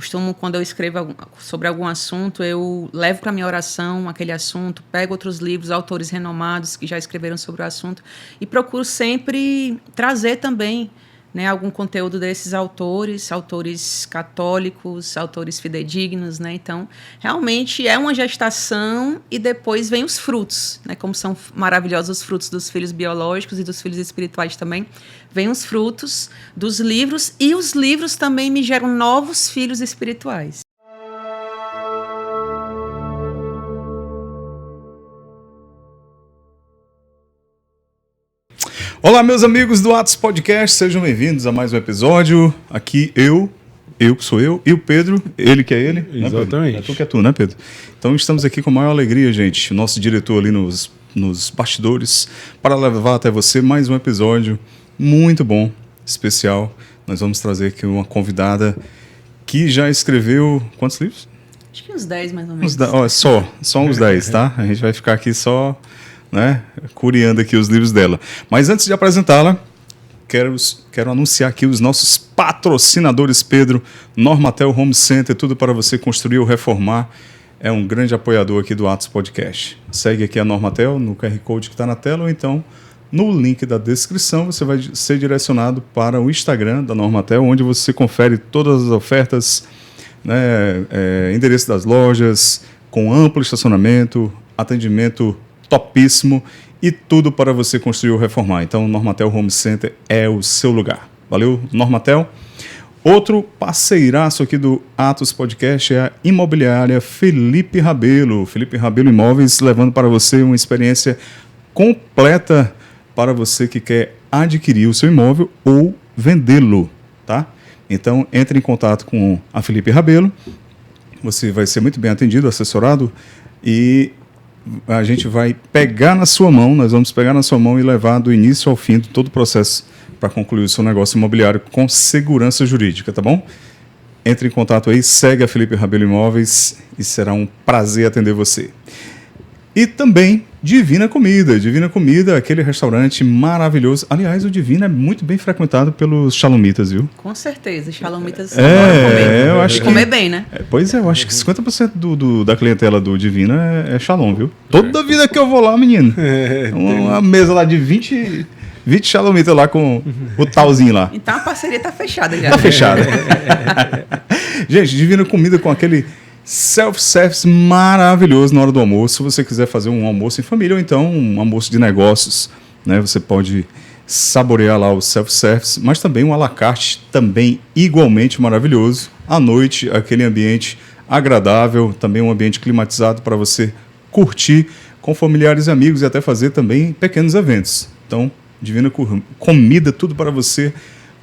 costumo, quando eu escrevo sobre algum assunto, eu levo para minha oração aquele assunto, pego outros livros, autores renomados que já escreveram sobre o assunto e procuro sempre trazer também, né, algum conteúdo desses autores católicos, autores fidedignos, né? Então, realmente é uma gestação e depois vem os frutos, né? Como são maravilhosos os frutos dos filhos biológicos e dos filhos espirituais também, vem os frutos dos livros e os livros também me geram novos filhos espirituais. Olá, meus amigos do Atos Podcast, sejam bem-vindos a mais um episódio. Aqui eu que sou eu, e o Pedro, ele que é ele. Exatamente. Né, tu que é tu, né, Pedro? Então estamos aqui com a maior alegria, gente, o nosso diretor ali nos bastidores, para levar até você mais um episódio muito bom, especial. Nós vamos trazer aqui uma convidada que já escreveu quantos livros? Acho que uns 10, mais ou menos. Só uns 10, tá? A gente vai ficar aqui só, né, curiando aqui os livros dela. Mas antes de apresentá-la, quero anunciar aqui os nossos patrocinadores, Pedro. Normatel Home Center, tudo para você construir ou reformar. É um grande apoiador aqui do Atos Podcast. Segue aqui a Normatel no QR Code que está na tela, ou então no link da descrição você vai ser direcionado para o Instagram da Normatel, onde você confere todas as ofertas, né, endereço das lojas, com amplo estacionamento, atendimento topíssimo e tudo para você construir ou reformar. Então, Normatel Home Center é o seu lugar. Valeu, Normatel? Outro parceiraço aqui do Atos Podcast é a imobiliária Felipe Rabelo. Felipe Rabelo Imóveis, levando para você uma experiência completa para você que quer adquirir o seu imóvel ou vendê-lo, tá? Então, entre em contato com a Felipe Rabelo. Você vai ser muito bem atendido, assessorado, e a gente vai pegar na sua mão, nós vamos pegar na sua mão e levar do início ao fim de todo o processo para concluir o seu negócio imobiliário com segurança jurídica, tá bom? Entre em contato aí, segue a Felipe Rabelo Imóveis e será um prazer atender você. E também Divina Comida, aquele restaurante maravilhoso. Aliás, o Divina é muito bem frequentado pelos xalomitas, viu? Com certeza, os xalomitas adoram comer. Eu acho que comer bem, né? Pois é, eu acho que 50% da clientela do Divina é xalom, viu? Toda vida que eu vou lá, menino, uma mesa lá de 20 xalomitas lá com o talzinho lá. Então a parceria tá fechada já. Tá fechada. Gente, Divina Comida com aquele self-service maravilhoso na hora do almoço. Se você quiser fazer um almoço em família ou então um almoço de negócios, né, você pode saborear lá o self-service, mas também um à la carte, também igualmente maravilhoso. À noite, aquele ambiente agradável, também um ambiente climatizado para você curtir com familiares e amigos e até fazer também pequenos eventos. Então, Divina Comida, tudo para você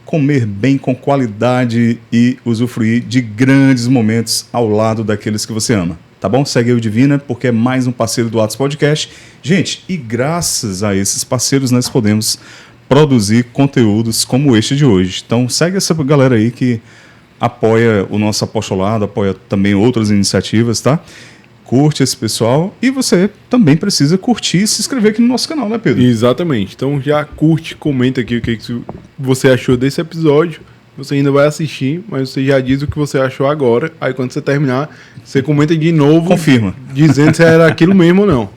comer bem, com qualidade e usufruir de grandes momentos ao lado daqueles que você ama. Tá bom? Segue o Divina, porque é mais um parceiro do Atos Podcast. Gente, e graças a esses parceiros nós podemos produzir conteúdos como este de hoje. Então segue essa galera aí que apoia o nosso apostolado, apoia também outras iniciativas, tá? Curte esse pessoal e você também precisa curtir e se inscrever aqui no nosso canal, né, Pedro? Exatamente. Então já curte, comenta aqui o que você achou desse episódio. Você ainda vai assistir, mas você já diz o que você achou agora. Aí quando você terminar, você comenta de novo. Confirma. Dizendo se era aquilo mesmo ou não.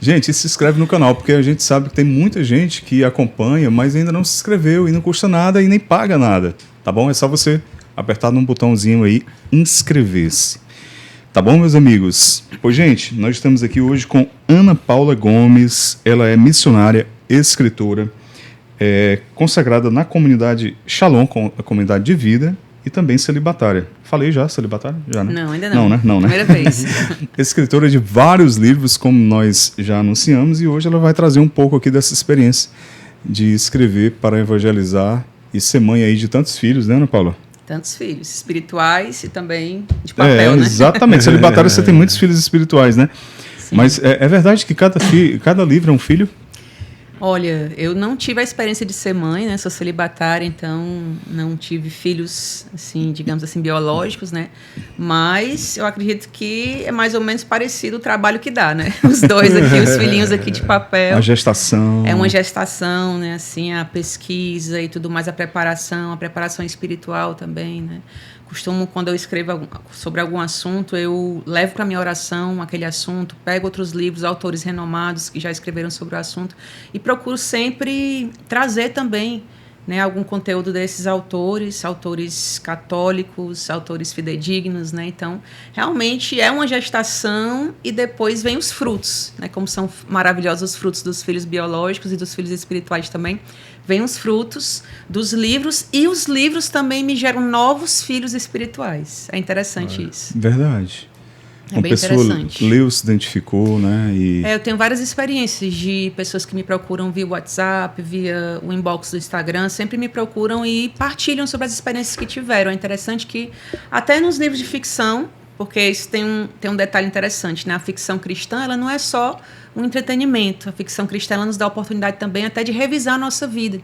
Gente, se inscreve no canal, porque a gente sabe que tem muita gente que acompanha, mas ainda não se inscreveu e não custa nada e nem paga nada. Tá bom? É só você apertar num botãozinho aí, inscrever-se. Tá bom, meus amigos? Pois, gente, nós estamos aqui hoje com Ana Paula Gomes. Ela é missionária, escritora, consagrada na comunidade Shalom, a comunidade de vida, e também celibatária. Falei já, celibatária? Já, né? Não, ainda não. Não, né? Primeira vez. Escritora de vários livros, como nós já anunciamos, e hoje ela vai trazer um pouco aqui dessa experiência de escrever para evangelizar e ser mãe aí de tantos filhos, né, Ana Paula? Tantos filhos espirituais e também de papel, né? Exatamente. Celibatário você tem muitos filhos espirituais, né? Sim. Mas é verdade que cada livro é um filho? Olha, eu não tive a experiência de ser mãe, né? Sou celibatária, então não tive filhos, assim, digamos assim, biológicos, né? Mas eu acredito que é mais ou menos parecido o trabalho que dá, né? Os dois aqui, os filhinhos aqui de papel. A gestação. É uma gestação, né? Assim, a pesquisa e tudo mais, a preparação espiritual também, né? Costumo, quando eu escrevo sobre algum assunto, eu levo para minha oração aquele assunto, pego outros livros, autores renomados que já escreveram sobre o assunto e procuro sempre trazer também, né, algum conteúdo desses autores católicos, autores fidedignos, né? Então, realmente é uma gestação e depois vem os frutos, né? Como são maravilhosos os frutos dos filhos biológicos e dos filhos espirituais também. Vêm os frutos dos livros e os livros também me geram novos filhos espirituais. É interessante isso. Verdade. É bem interessante. Leu, se identificou, né? Eu tenho várias experiências de pessoas que me procuram via WhatsApp, via o inbox do Instagram, sempre me procuram e partilham sobre as experiências que tiveram. É interessante que, até nos livros de ficção, porque isso tem um detalhe interessante, né? A ficção cristã, ela não é só um entretenimento. A ficção cristã, ela nos dá a oportunidade também até de revisar a nossa vida.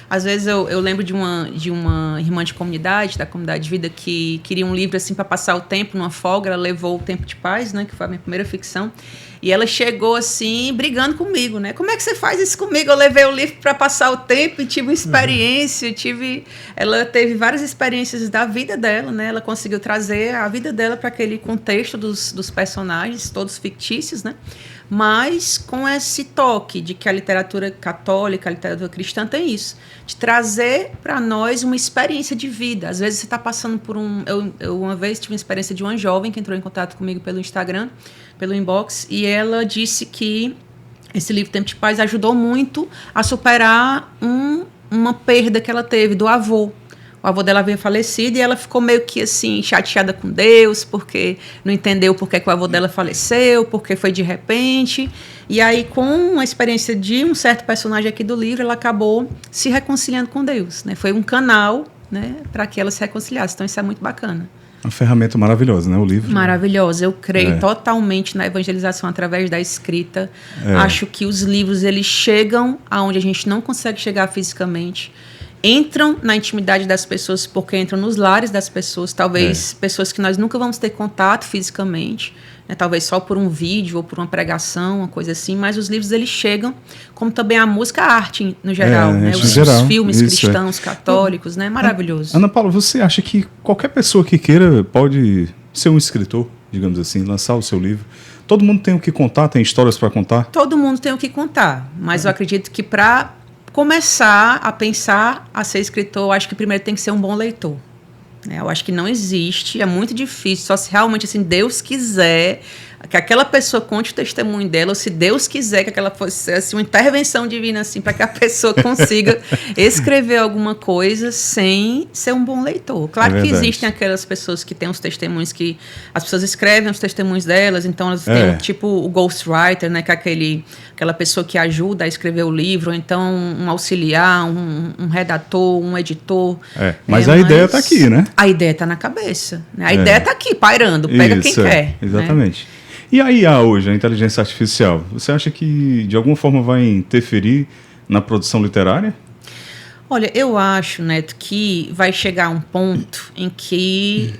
Às vezes eu lembro de uma irmã de comunidade, da comunidade de vida, que queria um livro assim para passar o tempo numa folga. Ela levou O Tempo de Paz, né, que foi a minha primeira ficção, e ela chegou assim brigando comigo, né? Como é que você faz isso comigo? Eu levei o livro para passar o tempo e tive uma experiência, ela teve várias experiências da vida dela, né? Ela conseguiu trazer a vida dela para aquele contexto dos personagens, todos fictícios, né? Mas com esse toque de que a literatura católica, a literatura cristã tem isso, de trazer para nós uma experiência de vida. Às vezes você está passando por eu uma vez tive uma experiência de uma jovem que entrou em contato comigo pelo Instagram, pelo inbox, e ela disse que esse livro Tempo de Paz ajudou muito a superar uma perda que ela teve do avô. O avô dela havia falecido e ela ficou meio que assim chateada com Deus, porque não entendeu por que o avô dela faleceu, porque foi de repente. E aí, com a experiência de um certo personagem aqui do livro, ela acabou se reconciliando com Deus, né? Foi um canal, né, para que ela se reconciliasse. Então, isso é muito bacana. Uma ferramenta maravilhosa, né? O livro. Maravilhosa. Eu creio totalmente na evangelização através da escrita. Acho que os livros, eles chegam aonde a gente não consegue chegar fisicamente. Entram na intimidade das pessoas porque entram nos lares das pessoas, talvez pessoas que nós nunca vamos ter contato fisicamente, né? Talvez só por um vídeo ou por uma pregação, uma coisa assim, mas os livros eles chegam, como também a música, a arte no geral, né? Os filmes cristãos, católicos, né? Maravilhoso. Ana Paula, você acha que qualquer pessoa que queira pode ser um escritor, digamos assim, lançar o seu livro? Todo mundo tem o que contar, tem histórias para contar? Todo mundo tem o que contar, mas eu acredito que para começar a pensar a ser escritor, eu acho que primeiro tem que ser um bom leitor. Eu acho que não existe, é muito difícil, só se realmente assim, Deus quiser que aquela pessoa conte o testemunho dela, ou se Deus quiser que aquela fosse assim, uma intervenção divina assim, para que a pessoa consiga escrever alguma coisa sem ser um bom leitor. Claro que existem aquelas pessoas que têm os testemunhos que as pessoas escrevem os testemunhos delas, então elas têm tipo o ghostwriter, né, que é aquela pessoa que ajuda a escrever o livro, ou então um auxiliar, um redator, um editor. Mas a ideia está aqui, né? A ideia está na cabeça. Né? A ideia está aqui, pairando, pega quem quer. Exatamente. Né? E a IA hoje, a inteligência artificial, você acha que de alguma forma vai interferir na produção literária? Olha, eu acho, Neto, que vai chegar um ponto em que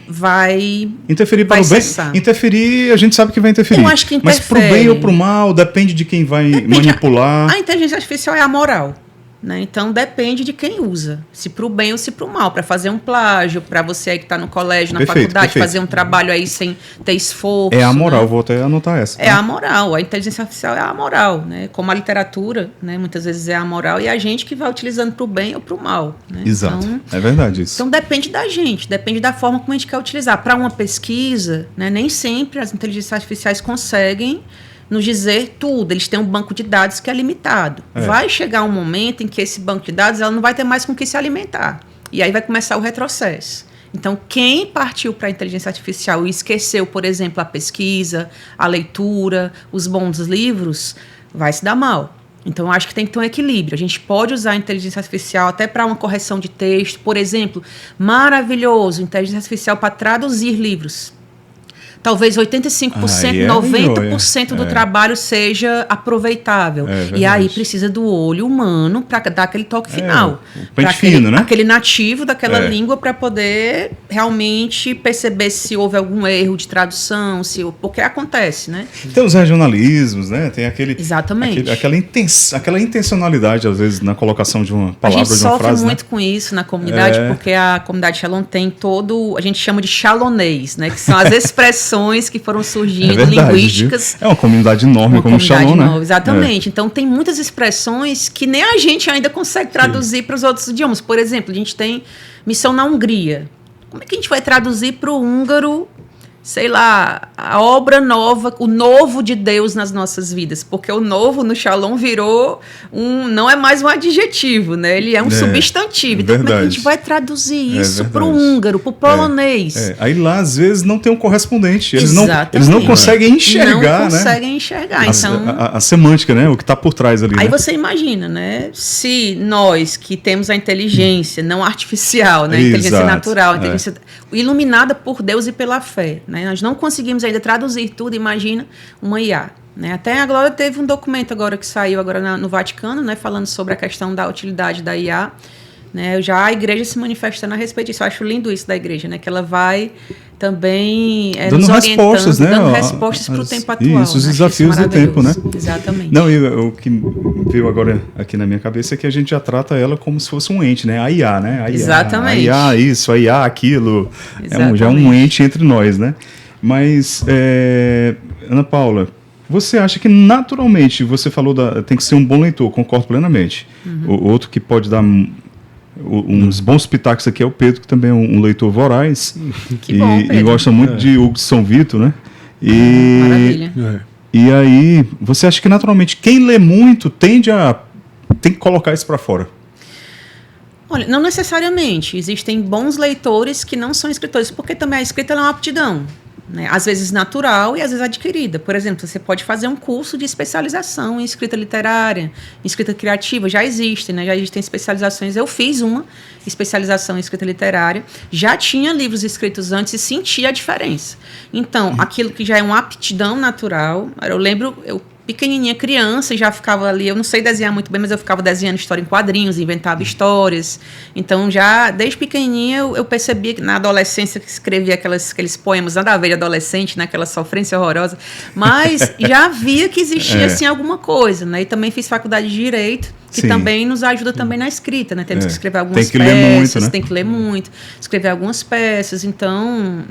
vai interferir para o bem. Interferir, a gente sabe que vai interferir. Eu acho que interfere. Mas para o bem ou para o mal, depende de quem vai manipular. A inteligência artificial é amoral. Né? Então depende de quem usa, se para o bem ou se para o mal, para fazer um plágio, para você aí que está no colégio, na faculdade, fazer um trabalho aí sem ter esforço. É amoral, né? Vou até anotar essa. Tá? É amoral, a inteligência artificial é amoral, né? Como a literatura, né? Muitas vezes é amoral e a gente que vai utilizando para o bem ou para o mal. Né? Exato, então, é verdade isso. Então depende da gente, depende da forma como a gente quer utilizar. Para uma pesquisa, né? Nem sempre as inteligências artificiais conseguem nos dizer tudo, eles têm um banco de dados que é limitado. Vai chegar um momento em que esse banco de dados ela não vai ter mais com o que se alimentar. E aí vai começar o retrocesso. Então, quem partiu para a inteligência artificial e esqueceu, por exemplo, a pesquisa, a leitura, os bons livros, vai se dar mal. Então, eu acho que tem que ter um equilíbrio. A gente pode usar a inteligência artificial até para uma correção de texto. Por exemplo, maravilhoso, inteligência artificial para traduzir livros. talvez 85%, 90% do trabalho seja aproveitável. E aí precisa do olho humano para dar aquele toque final. Pente fino, né? Aquele nativo daquela língua para poder realmente perceber se houve algum erro de tradução, porque acontece, né? Tem os regionalismos, né? Tem Exatamente. Aquela intencionalidade, às vezes, na colocação de uma palavra, de uma frase. A gente sofre muito com isso na comunidade, porque a comunidade Shalom tem a gente chama de shalonês, né? Que são as expressões que foram surgindo, linguísticas. Viu? É uma comunidade enorme como o Shalom, né? Exatamente. Então, tem muitas expressões que nem a gente ainda consegue traduzir para os outros idiomas. Por exemplo, a gente tem missão na Hungria. Como é que a gente vai traduzir para o húngaro, sei lá, a obra nova, o novo de Deus nas nossas vidas? Porque o novo no Shalom virou não é mais um adjetivo, né? Ele é um substantivo. Então, como é que a gente vai traduzir isso para o húngaro, para o polonês? Aí lá, às vezes, não tem um correspondente. Eles não conseguem enxergar, Não conseguem enxergar. A semântica, né? O que está por trás ali. Aí você imagina, né? Se nós, que temos a inteligência não artificial, né? Inteligência natural, inteligência iluminada por Deus e pela fé, né? Nós não conseguimos ainda traduzir tudo, imagina uma IA. Né? Até a Glória teve um documento agora que saiu agora no Vaticano, né? Falando sobre a questão da utilidade da IA. Né? Já a igreja se manifestando a respeito disso. Eu acho lindo isso da igreja, né? Que ela vai também dando nos respostas, né? Dando respostas para o tempo atual. Isso, os desafios do tempo, né? Exatamente. Não, o que veio agora aqui na minha cabeça é que a gente já trata ela como se fosse um ente, né? A IA, né? Exatamente. A IA isso, a IA aquilo. Já é um ente entre nós, né? Mas, Ana Paula, você acha que naturalmente, você falou, tem que ser um bom leitor, concordo plenamente. O outro que pode dar uns bons pitacos aqui é o Pedro, que também é um leitor voraz. E gosta muito de Hugo de São Vito, né? Maravilha. E aí, você acha que naturalmente quem lê muito tem que colocar isso para fora? Olha, não necessariamente. Existem bons leitores que não são escritores, porque também a escrita é uma aptidão. Né? Às vezes natural e às vezes adquirida. Por exemplo, você pode fazer um curso de especialização em escrita literária, em escrita criativa, já existem, né? Já existem especializações. Eu fiz uma especialização em escrita literária, já tinha livros escritos antes e sentia a diferença. Então, aquilo que já é uma aptidão natural, eu lembro, pequenininha, criança, já ficava ali, eu não sei desenhar muito bem, mas eu ficava desenhando história em quadrinhos, inventava histórias. Então, já desde pequenininha, eu percebia que na adolescência que escrevia aqueles poemas, nada a ver de adolescente, né, aquela sofrência horrorosa, mas já via que existia, assim, alguma coisa, né? E também fiz faculdade de Direito, que também nos ajuda também na escrita, né? Temos que escrever algumas peças, ler muito, né? Tem que ler muito, escrever algumas peças. Então,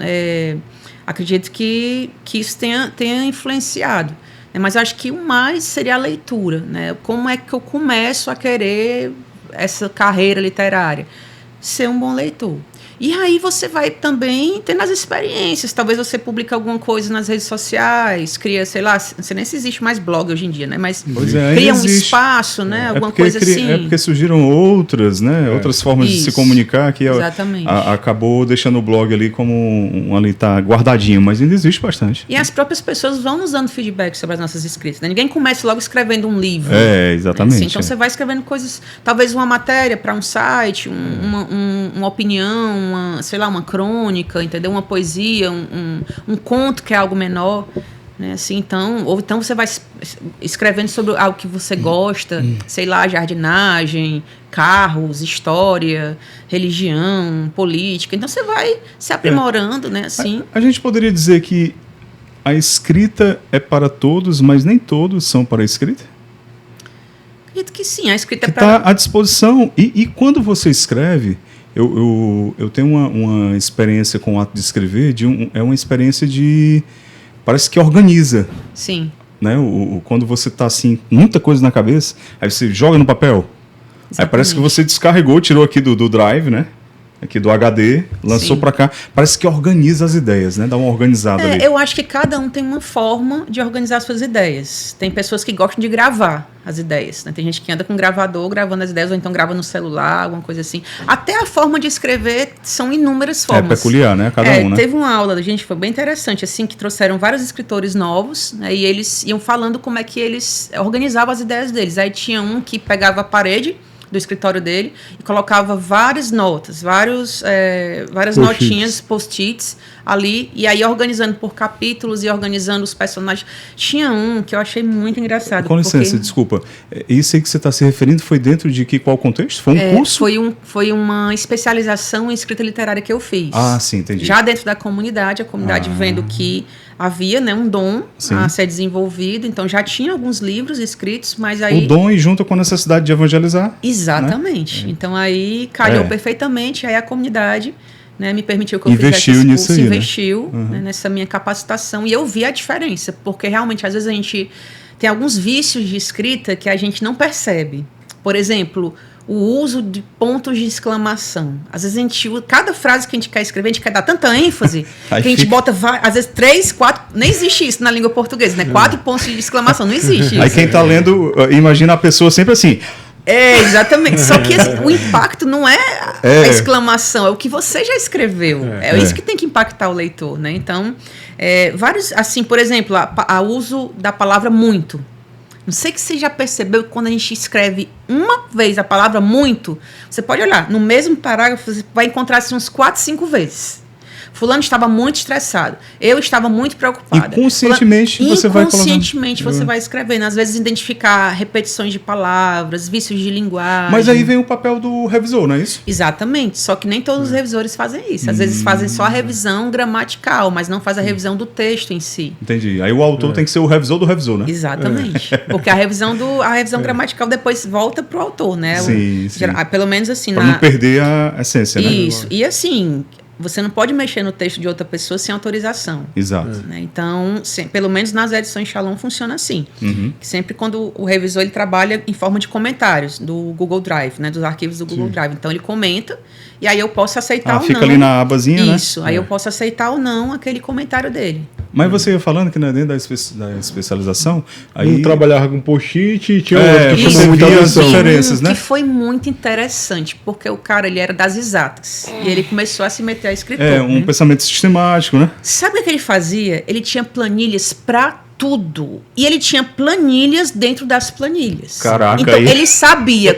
acredito que isso tenha influenciado. Mas acho que o mais seria a leitura, né? Como é que eu começo a querer essa carreira literária? Ser um bom leitor. E aí você vai também tendo as experiências. Talvez você publique alguma coisa nas redes sociais, cria, sei lá, não sei nem se existe mais blog hoje em dia, né? Mas cria um espaço, né? Alguma coisa assim. É porque surgiram outras, né? Outras formas de se comunicar que acabou deixando o blog ali como ali tá guardadinho, mas ainda existe bastante. E as próprias pessoas vão nos dando feedback sobre as nossas escritas, né? Ninguém começa logo escrevendo um livro. Exatamente. Né? Assim, então você vai escrevendo coisas, talvez uma matéria para um site, uma opinião, uma crônica, entendeu? Uma poesia, um conto que é algo menor, né? Assim, então você vai escrevendo sobre algo que você gosta, sei lá, jardinagem, carros, história, religião, política. Então você vai se aprimorando, né? Assim. A gente poderia dizer que a escrita é para todos, mas nem todos são para a escrita? Acredito que sim, a escrita é para... Está à disposição. E quando você escreve... Eu tenho uma experiência com o ato de escrever, é uma experiência de... Parece que organiza. Sim. Né? Quando você está assim, muita coisa na cabeça, aí você joga no papel. Exatamente. Aí parece que você descarregou, tirou aqui do drive, né? Aqui do HD, lançou para cá. Parece que organiza as ideias, né? Dá uma organizada ali. Eu acho que cada um tem uma forma de organizar suas ideias. Tem pessoas que gostam de gravar as ideias, né? Tem gente que anda com gravador gravando as ideias, ou então grava no celular, alguma coisa assim. Até a forma de escrever são inúmeras formas. É peculiar, né? Cada um, né? Teve uma aula da gente, foi bem interessante, assim, que trouxeram vários escritores novos, né? E eles iam falando como é que eles organizavam as ideias deles. Aí tinha um que pegava a parede, do escritório dele e colocava várias notas, várias notinhas, post-its ali, e aí organizando por capítulos e organizando os personagens. Tinha um que eu achei muito engraçado. Com licença, desculpa. Isso aí que você está se referindo foi dentro de qual contexto? Foi um curso? Foi uma especialização em escrita literária que eu fiz. Ah, sim, entendi. Já dentro da comunidade, a comunidade vendo que havia, né, um dom a ser desenvolvido, então já tinha alguns livros escritos, mas aí... O dom e junto com a necessidade de evangelizar. Exatamente. Né? Então aí calhou perfeitamente, aí a comunidade, né, me permitiu que eu investiu fizesse esse nisso curso, aí, investiu, né, nessa minha capacitação, e eu vi a diferença, porque realmente às vezes a gente tem alguns vícios de escrita que a gente não percebe. Por exemplo, o uso de pontos de exclamação. Às vezes a gente usa, cada frase que a gente quer escrever, a gente quer dar tanta ênfase que a gente bota, às vezes 3, 4, nem existe isso na língua portuguesa, né? 4 pontos de exclamação, não existe isso. Aí quem está lendo, imagina a pessoa sempre assim... Exatamente. Só que o impacto não é a exclamação, é o que você já escreveu. É isso que tem que impactar o leitor, né? Então, vários, assim, por exemplo, o uso da palavra muito. Não sei que você já percebeu que quando a gente escreve uma vez a palavra muito, você pode olhar, no mesmo parágrafo você vai encontrar assim, uns 4, 5 vezes. Fulano estava muito estressado. Eu estava muito preocupada. Inconscientemente você vai colocando. Inconscientemente você vai escrevendo. Às vezes identificar repetições de palavras, vícios de linguagem. Mas aí vem o papel do revisor, não é isso? Exatamente. Só que nem todos os revisores fazem isso. Às vezes fazem só a revisão gramatical, mas não faz a revisão do texto em si. Entendi. Aí o autor tem que ser o revisor do revisor, né? Exatamente. Porque a revisão gramatical depois volta pro autor, né? Sim. Pelo menos assim. Para não perder a essência, né? Isso. E assim... Você não pode mexer no texto de outra pessoa sem autorização. Exato. Né? Então, pelo menos nas edições Shalom funciona assim. Que sempre quando o revisor ele trabalha em forma de comentários do Google Drive, né? Dos arquivos do Google Drive. Então, ele comenta e aí eu posso aceitar ou não. Fica ali na abazinha, né? Isso. Aí eu posso aceitar ou não aquele comentário dele. Mas você ia falando que dentro da especialização... Aí... Um trabalhava com post-it e tinha outro que chamou muita atenção. Diferenças, né? Que foi muito interessante, porque o cara ele era das exatas. E ele começou a se meter a escritor. Um pensamento sistemático, né? Sabe o que ele fazia? Ele tinha planilhas para tudo. E ele tinha planilhas dentro das planilhas. Caraca, então, aí... ele sabia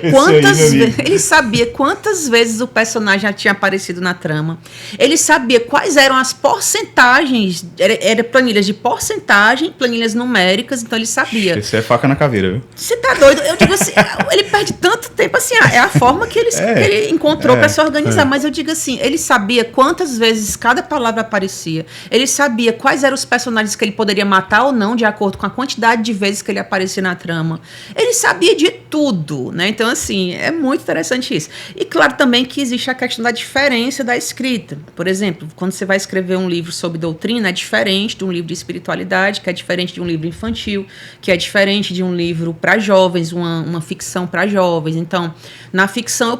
quantas vezes o personagem já tinha aparecido na trama. Ele sabia quais eram as porcentagens. Era planilhas de porcentagem, planilhas numéricas, então ele sabia. Isso é faca na caveira, viu? Você tá doido? Eu digo assim, ele perde tanto tempo assim, é a forma que ele encontrou para se organizar, mas eu digo assim, ele sabia quantas vezes cada palavra aparecia, ele sabia quais eram os personagens que ele poderia matar ou não, de acordo com a quantidade de vezes que ele aparecia na trama. Ele sabia de tudo, né? Então, assim, é muito interessante isso. E claro também que existe a questão da diferença da escrita. Por exemplo, quando você vai escrever um livro sobre doutrina, é diferente de um livro de espiritualidade, que é diferente de um livro infantil, que é diferente de um livro para jovens, uma ficção para jovens. Então, na ficção eu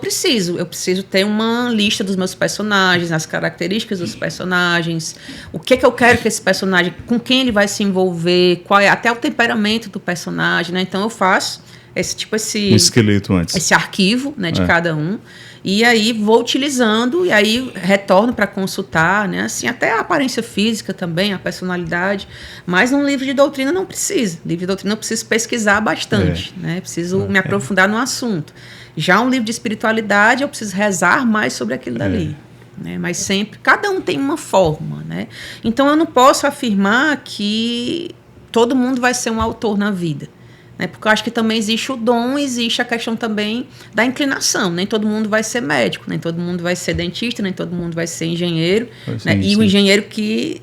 preciso ter uma lista dos meus personagens, as características dos personagens, o que eu quero que esse personagem, com quem ele vai se envolver, qual é até o temperamento do personagem, né? Então eu faço um esqueleto antes, esse arquivo, né, de cada um, e aí vou utilizando e aí retorno para consultar, né? Assim, até a aparência física também, a personalidade, mas num livro de doutrina não precisa. Livro de doutrina eu preciso pesquisar bastante, né? Preciso me aprofundar no assunto. Já um livro de espiritualidade eu preciso rezar mais sobre aquilo dali. Né? Mas sempre, cada um tem uma forma, né? Então eu não posso afirmar que todo mundo vai ser um autor na vida, né? Porque eu acho que também existe o dom, existe a questão também da inclinação. Nem todo mundo vai ser médico, nem todo mundo vai ser dentista, nem todo mundo vai ser engenheiro, né? E o engenheiro que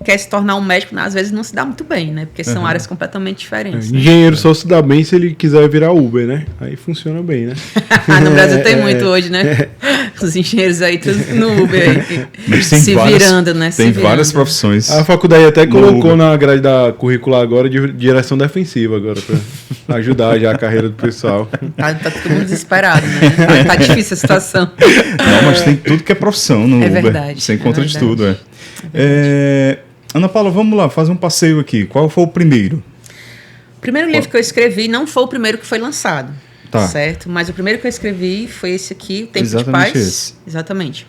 quer se tornar um médico, às vezes não se dá muito bem, né? Porque são áreas completamente diferentes. Engenheiro só se dá bem se ele quiser virar Uber, né? Aí funciona bem, né? No Brasil tem muito hoje, né? Os engenheiros aí, tudo no Uber aí, se virando, né? Tem várias profissões. A faculdade até colocou na grade da curricular agora de direção defensiva agora, para ajudar já a carreira do pessoal. Tá todo mundo desesperado, né? Tá difícil a situação. Não, mas tem tudo que é profissão no Uber. Verdade. Você encontra de tudo, Ana Paula, vamos lá, fazer um passeio aqui. Qual foi o primeiro? O primeiro livro que eu escrevi não foi o primeiro que foi lançado, tá, certo? Mas o primeiro que eu escrevi foi esse aqui, O Tempo Exatamente de Paz. Esse. Exatamente.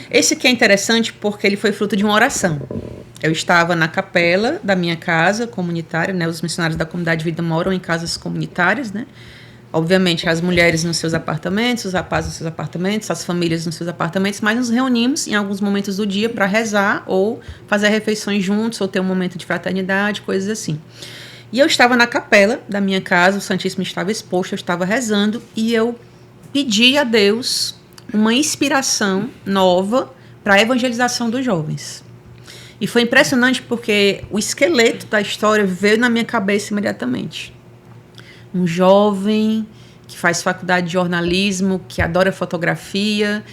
Esse aqui é interessante porque ele foi fruto de uma oração. Eu estava na capela da minha casa comunitária, né? Os missionários da comunidade de vida moram em casas comunitárias, né? obviamente, as mulheres nos seus apartamentos, os rapazes nos seus apartamentos, as famílias nos seus apartamentos, mas nos reunimos em alguns momentos do dia para rezar ou fazer refeições juntos ou ter um momento de fraternidade, coisas assim. E eu estava na capela da minha casa, o Santíssimo estava exposto, eu estava rezando e eu pedi a Deus uma inspiração nova para a evangelização dos jovens. E foi impressionante porque o esqueleto da história veio na minha cabeça imediatamente. Um jovem que faz faculdade de jornalismo, que adora fotografia,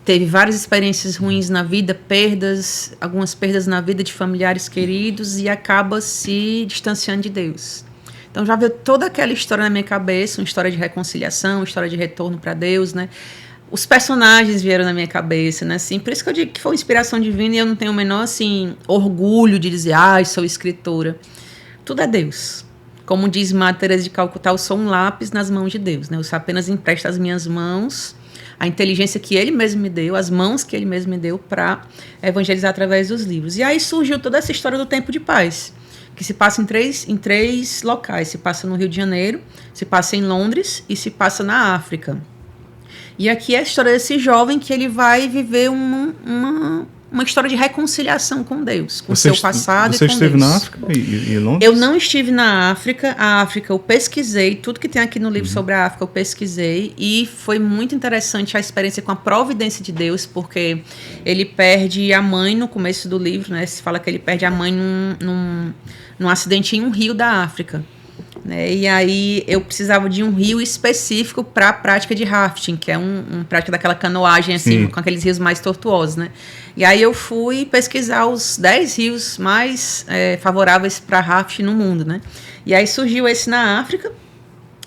teve várias experiências ruins na vida, perdas, algumas perdas na vida de familiares queridos e acaba se distanciando de Deus. Então já veio toda aquela história na minha cabeça, uma história de reconciliação, uma história de retorno para Deus, né? Os personagens vieram na minha cabeça, né? Assim, por isso que eu digo que foi inspiração divina e eu não tenho o menor assim, orgulho de dizer, sou escritora. Tudo é Deus. Como diz Madre Teresa de Calcutá, eu sou um lápis nas mãos de Deus, né? Eu só apenas empresto as minhas mãos, a inteligência que Ele mesmo me deu, as mãos que Ele mesmo me deu para evangelizar através dos livros. E aí surgiu toda essa história do Tempo de Paz, que se passa em três locais. Se passa no Rio de Janeiro, se passa em Londres e se passa na África. E aqui é a história desse jovem que ele vai viver uma história de reconciliação com Deus, com o seu passado e com Deus. Você esteve na África e em Londres? Eu não estive na África. A África eu pesquisei, tudo que tem aqui no livro sobre a África eu pesquisei e foi muito interessante a experiência com a providência de Deus, porque ele perde a mãe no começo do livro, né? Se fala que ele perde a mãe num acidente em um rio da África. Né? E aí eu precisava de um rio específico para a prática de rafting, que é uma prática daquela canoagem assim, com aqueles rios mais tortuosos, né? E aí eu fui pesquisar os 10 rios mais favoráveis para rafting no mundo, né? E aí surgiu esse na África,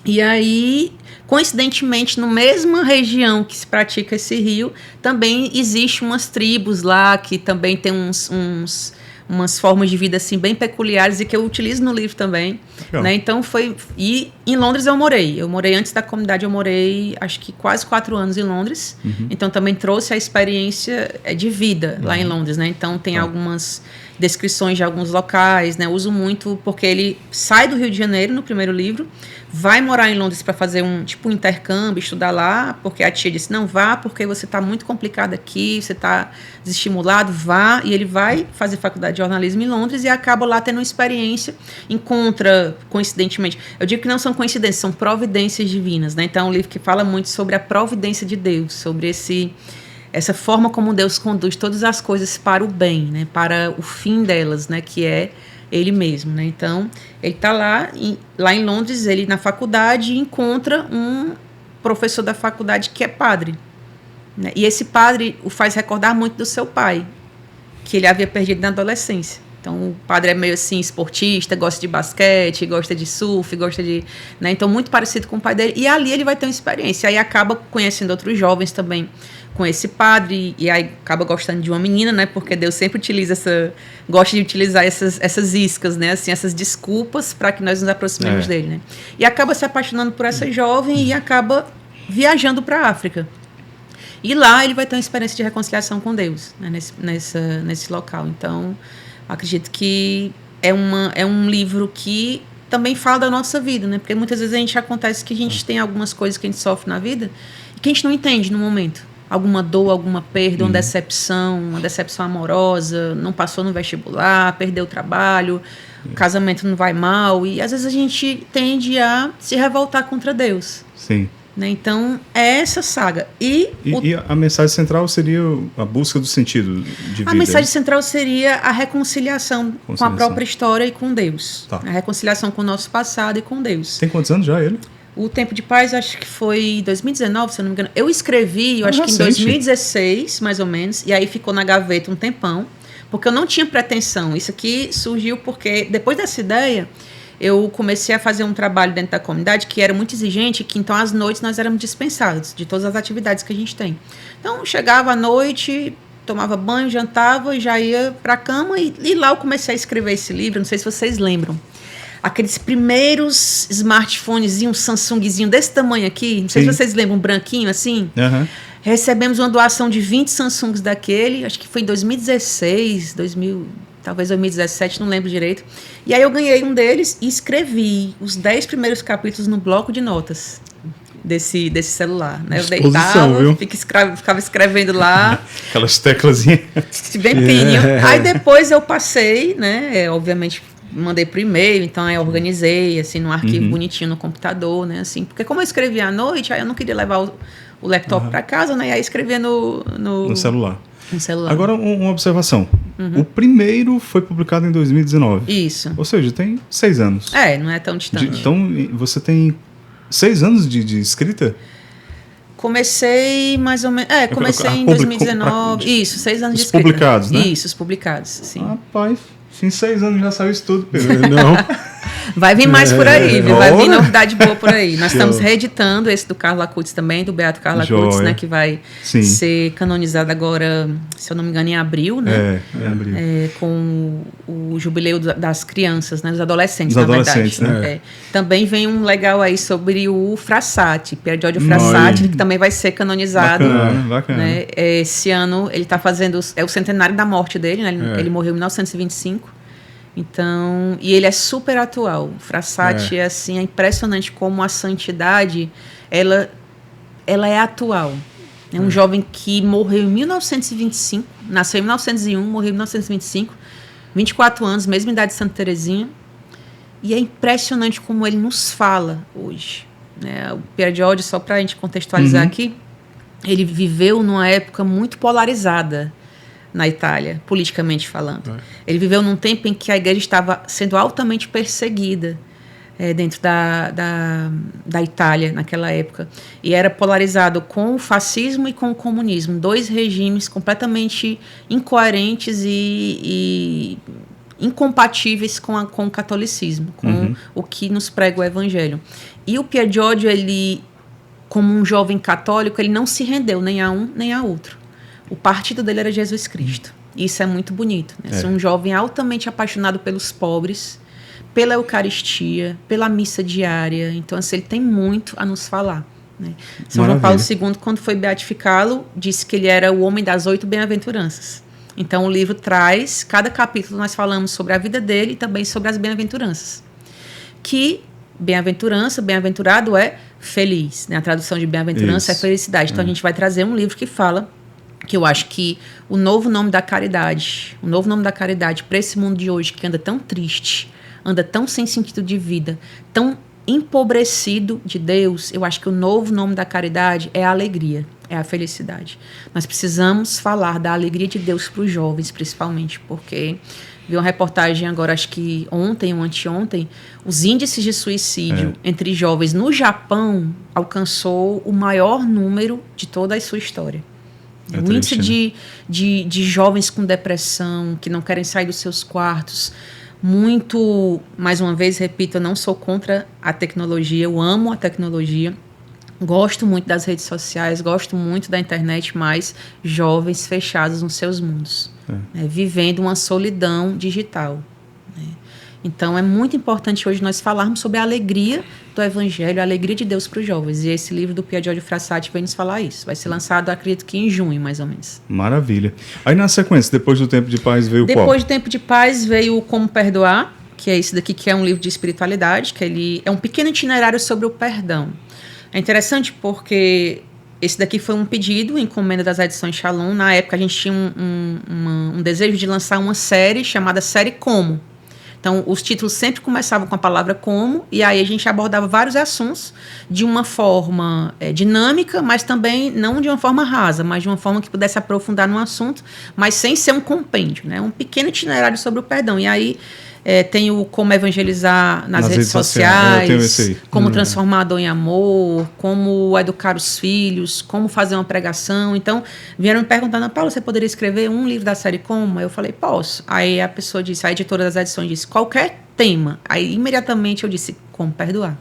e aí, coincidentemente, na mesma região que se pratica esse rio, também existe umas tribos lá que também tem umas formas de vida assim bem peculiares e que eu utilizo no livro também, né? Então e em Londres eu morei antes da comunidade, eu morei acho que quase 4 anos em Londres, então também trouxe a experiência de vida lá em Londres, né? Então tem algumas descrições de alguns locais, né? Uso muito porque ele sai do Rio de Janeiro no primeiro livro, vai morar em Londres para fazer um intercâmbio, estudar lá, porque a tia disse, não vá, porque você está muito complicado aqui, você está desestimulado, vá, e ele vai fazer faculdade de jornalismo em Londres e acaba lá tendo uma experiência, encontra, coincidentemente, eu digo que não são coincidências, são providências divinas, né? Então é um livro que fala muito sobre a providência de Deus, sobre essa forma como Deus conduz todas as coisas para o bem, né? Para o fim delas, né? Que é Ele mesmo, né? Então, ele está lá em Londres, ele na faculdade encontra um professor da faculdade que é padre, né? E esse padre o faz recordar muito do seu pai, que ele havia perdido na adolescência. Então, o padre é meio assim, esportista, gosta de basquete, gosta de surf, gosta de... Né? Então, muito parecido com o pai dele. E ali ele vai ter uma experiência. Aí acaba conhecendo outros jovens também com esse padre. E aí acaba gostando de uma menina, né? Porque Deus sempre gosta de utilizar essas iscas, né? Assim, essas desculpas para que nós nos aproximemos dele, né? E acaba se apaixonando por essa jovem e acaba viajando para a África. E lá ele vai ter uma experiência de reconciliação com Deus, né? Nesse local. Então... acredito que é um livro que também fala da nossa vida, né? Porque muitas vezes acontece que a gente tem algumas coisas que a gente sofre na vida e que a gente não entende no momento. Alguma dor, alguma perda, uma decepção amorosa, não passou no vestibular, perdeu o trabalho, o casamento não vai mal. E às vezes a gente tende a se revoltar contra Deus. Sim. Né? Então, é essa saga. E a mensagem central seria a busca do sentido de vida? A mensagem central seria a reconciliação com a própria história e com Deus. Tá. A reconciliação com o nosso passado e com Deus. Tem quantos anos já ele? O Tempo de Paz, acho que foi 2019, se eu não me engano. Eu escrevi, acho que em 2016, mais ou menos, e aí ficou na gaveta um tempão, porque eu não tinha pretensão. Isso aqui surgiu porque, depois dessa ideia... eu comecei a fazer um trabalho dentro da comunidade que era muito exigente, que então às noites nós éramos dispensados de todas as atividades que a gente tem. Então, chegava à noite, tomava banho, jantava, já ia para a cama e lá eu comecei a escrever esse livro, não sei se vocês lembram. Aqueles primeiros smartphones, um Samsungzinho desse tamanho aqui, não sei se vocês lembram, um branquinho assim. Recebemos uma doação de 20 Samsungs daquele, acho que foi em 2016, talvez 2017, não lembro direito. E aí eu ganhei um deles e escrevi os 10 primeiros capítulos no bloco de notas. desse celular, né? Eu Disposição, viu? deitava, ficava escrevendo lá, Aquelas teclazinhas. bem fininho. Aí depois eu passei, né? Obviamente mandei pro e-mail, então aí eu organizei, assim, num arquivo bonitinho no computador, né? Assim, porque como eu escrevia à noite, aí eu não queria levar o laptop para casa, né? E aí escrevia no celular. No celular. Agora, uma observação. O primeiro foi publicado em 2019. Isso. Ou seja, tem 6 anos. Não é tão distante. Então, você tem 6 anos de escrita? Comecei mais ou menos... comecei em 2019. Isso, 6 anos de Os escrita. publicados, né? Isso, os publicados, sim. Rapaz, em 6 anos já saiu isso tudo, Pedro. Não. Vai vir mais por aí, viu? Vai vir Ora. novidade boa por aí. Nós estamos reeditando esse do Carlos Acutis também, do Beato Carlos Acutis, né? Que vai ser canonizado agora, se eu não me engano, em abril, né? Em abril. Com o jubileu das crianças, né? Dos adolescentes, Dos na adolescentes, verdade. né? Também vem um legal aí sobre o Frassati, Pier Giorgio Frassati, que também vai ser canonizado. Bacana. Né? Esse ano ele está fazendo... É o centenário da morte dele, né? Ele morreu em 1925. Então, e ele é super atual. O Frassati é assim, é impressionante como a santidade, ela é atual. É um jovem que morreu em 1925, nasceu em 1901, morreu em 1925, 24 anos, mesma idade de Santa Teresinha. E é impressionante como ele nos fala hoje. Né? O Pier Giorgio, só para a gente contextualizar aqui, ele viveu numa época muito polarizada na Itália, politicamente falando. Ele viveu num tempo em que a igreja estava sendo altamente perseguida dentro da Itália, naquela época. E era polarizado com o fascismo e com o comunismo. 2 regimes completamente incoerentes e incompatíveis com o catolicismo, com o que nos prega o evangelho. E o Pier Giorgio, ele, como um jovem católico, ele não se rendeu nem a um nem a outro. O partido dele era Jesus Cristo. Isso é muito bonito. Né? Um jovem altamente apaixonado pelos pobres, pela Eucaristia, pela missa diária. Então, assim, ele tem muito a nos falar. Né? São João Paulo II, quando foi beatificá-lo, disse que ele era o homem das 8 bem-aventuranças. Então, o livro traz, cada capítulo nós falamos sobre a vida dele e também sobre as bem-aventuranças. Que bem-aventurança, bem-aventurado é feliz. Né? A tradução de bem-aventurança é felicidade. Então, a gente vai trazer um livro que fala... que eu acho que o novo nome da caridade para esse mundo de hoje que anda tão triste, anda tão sem sentido de vida, tão empobrecido de Deus, eu acho que o novo nome da caridade é a alegria, é a felicidade. Nós precisamos falar da alegria de Deus para os jovens, principalmente, porque vi uma reportagem agora, acho que ontem ou anteontem, os índices de suicídio entre jovens no Japão alcançou o maior número de toda a sua história. O índice de jovens com depressão, que não querem sair dos seus quartos, muito, mais uma vez, repito, eu não sou contra a tecnologia, eu amo a tecnologia, gosto muito das redes sociais, gosto muito da internet, mas jovens fechados nos seus mundos, né, vivendo uma solidão digital. Né. Então, é muito importante hoje nós falarmos sobre a alegria do Evangelho, a alegria de Deus para os jovens. E esse livro do Pier Giorgio Frassati vem nos falar isso. Vai ser lançado, acredito que em junho, mais ou menos. Maravilha. Aí, na sequência, depois do Tempo de Paz, veio qual? Depois do Tempo de Paz veio Como Perdoar, que é esse daqui, que é um livro de espiritualidade, que ele é um pequeno itinerário sobre o perdão. É interessante porque esse daqui foi um pedido, encomenda das edições Shalom. Na época, a gente tinha um desejo de lançar uma série chamada Série Como. Então, os títulos sempre começavam com a palavra como, e aí a gente abordava vários assuntos de uma forma dinâmica, mas também não de uma forma rasa, mas de uma forma que pudesse aprofundar no assunto, mas sem ser um compêndio, né? Um pequeno itinerário sobre o perdão. E aí tem o como evangelizar nas redes sociais, eu tenho esse aí. como transformar a dor em amor, como educar os filhos, como fazer uma pregação. Então, vieram me perguntando, Paulo, você poderia escrever um livro da série Como? Eu falei, posso. Aí a pessoa disse, a editora das edições disse, qualquer tema. Aí, imediatamente, eu disse, como perdoar?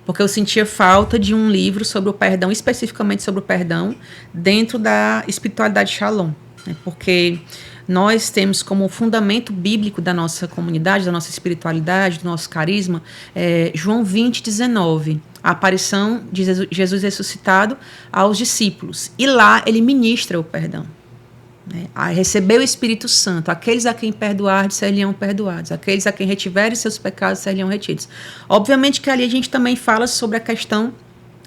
Porque eu sentia falta de um livro sobre o perdão, especificamente sobre o perdão, dentro da espiritualidade Shalom. Né? Porque nós temos como fundamento bíblico da nossa comunidade, da nossa espiritualidade, do nosso carisma, João 20:19, a aparição de Jesus ressuscitado aos discípulos. E lá ele ministra o perdão. Né? Recebeu o Espírito Santo. Aqueles a quem perdoardes serão perdoados. Aqueles a quem retiverem seus pecados serão retidos. Obviamente que ali a gente também fala sobre a questão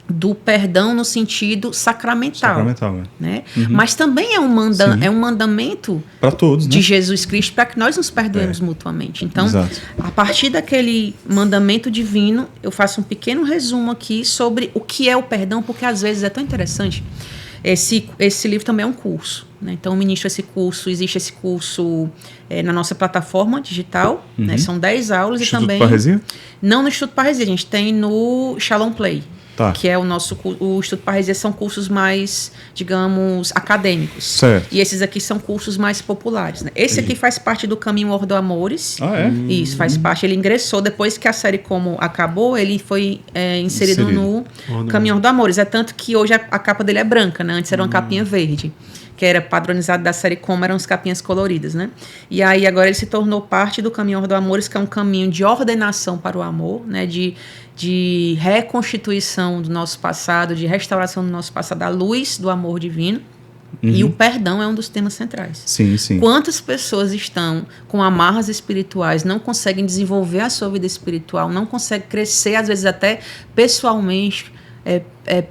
do perdão no sentido sacramental. Né? Mas também é um mandamento para todos, de né? Jesus Cristo para que nós nos perdoemos mutuamente. Então, a partir daquele mandamento divino, eu faço um pequeno resumo aqui sobre o que é o perdão, porque às vezes é tão interessante. Esse livro também é um curso, né? Então, eu ministro esse curso, existe esse curso na nossa plataforma digital, né? São 10 aulas. Instituto e também... Parresia? Não no Instituto Parresia, a gente tem no Shalom Play. Que é o Instituto Parresia, são cursos mais, digamos, acadêmicos. Certo. E esses aqui são cursos mais populares. Né? Esse aqui faz parte do Caminho Ordo Amores. Isso, faz parte. Ele ingressou, depois que a série Como acabou, ele foi inserido no Caminho Ordo Amores. É tanto que hoje a capa dele é branca, né? Antes era uma capinha verde, que era padronizado da série Como, eram as capinhas coloridas, né? E aí agora ele se tornou parte do Caminho Ordo Amores, que é um caminho de ordenação para o amor, né? De reconstituição do nosso passado, de restauração do nosso passado à luz do amor divino. E o perdão é um dos temas centrais. Sim, sim. Quantas pessoas estão com amarras espirituais, não conseguem desenvolver a sua vida espiritual, não conseguem crescer, às vezes até pessoalmente,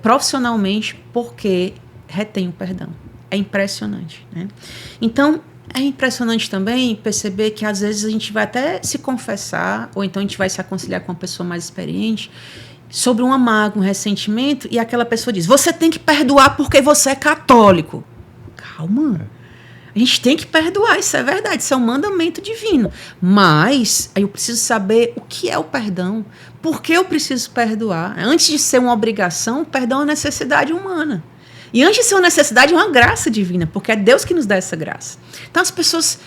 profissionalmente, porque retém o perdão. É impressionante, né? Então, é impressionante também perceber que às vezes a gente vai até se confessar, ou então a gente vai se aconselhar com uma pessoa mais experiente sobre uma mágoa, um ressentimento, e aquela pessoa diz: você tem que perdoar porque você é católico. Calma. A gente tem que perdoar, isso é verdade, isso é um mandamento divino. Mas aí eu preciso saber o que é o perdão. Por que eu preciso perdoar? Antes de ser uma obrigação, o perdão é uma necessidade humana. E antes de ser uma necessidade, é uma graça divina, porque é Deus que nos dá essa graça. Então as pessoas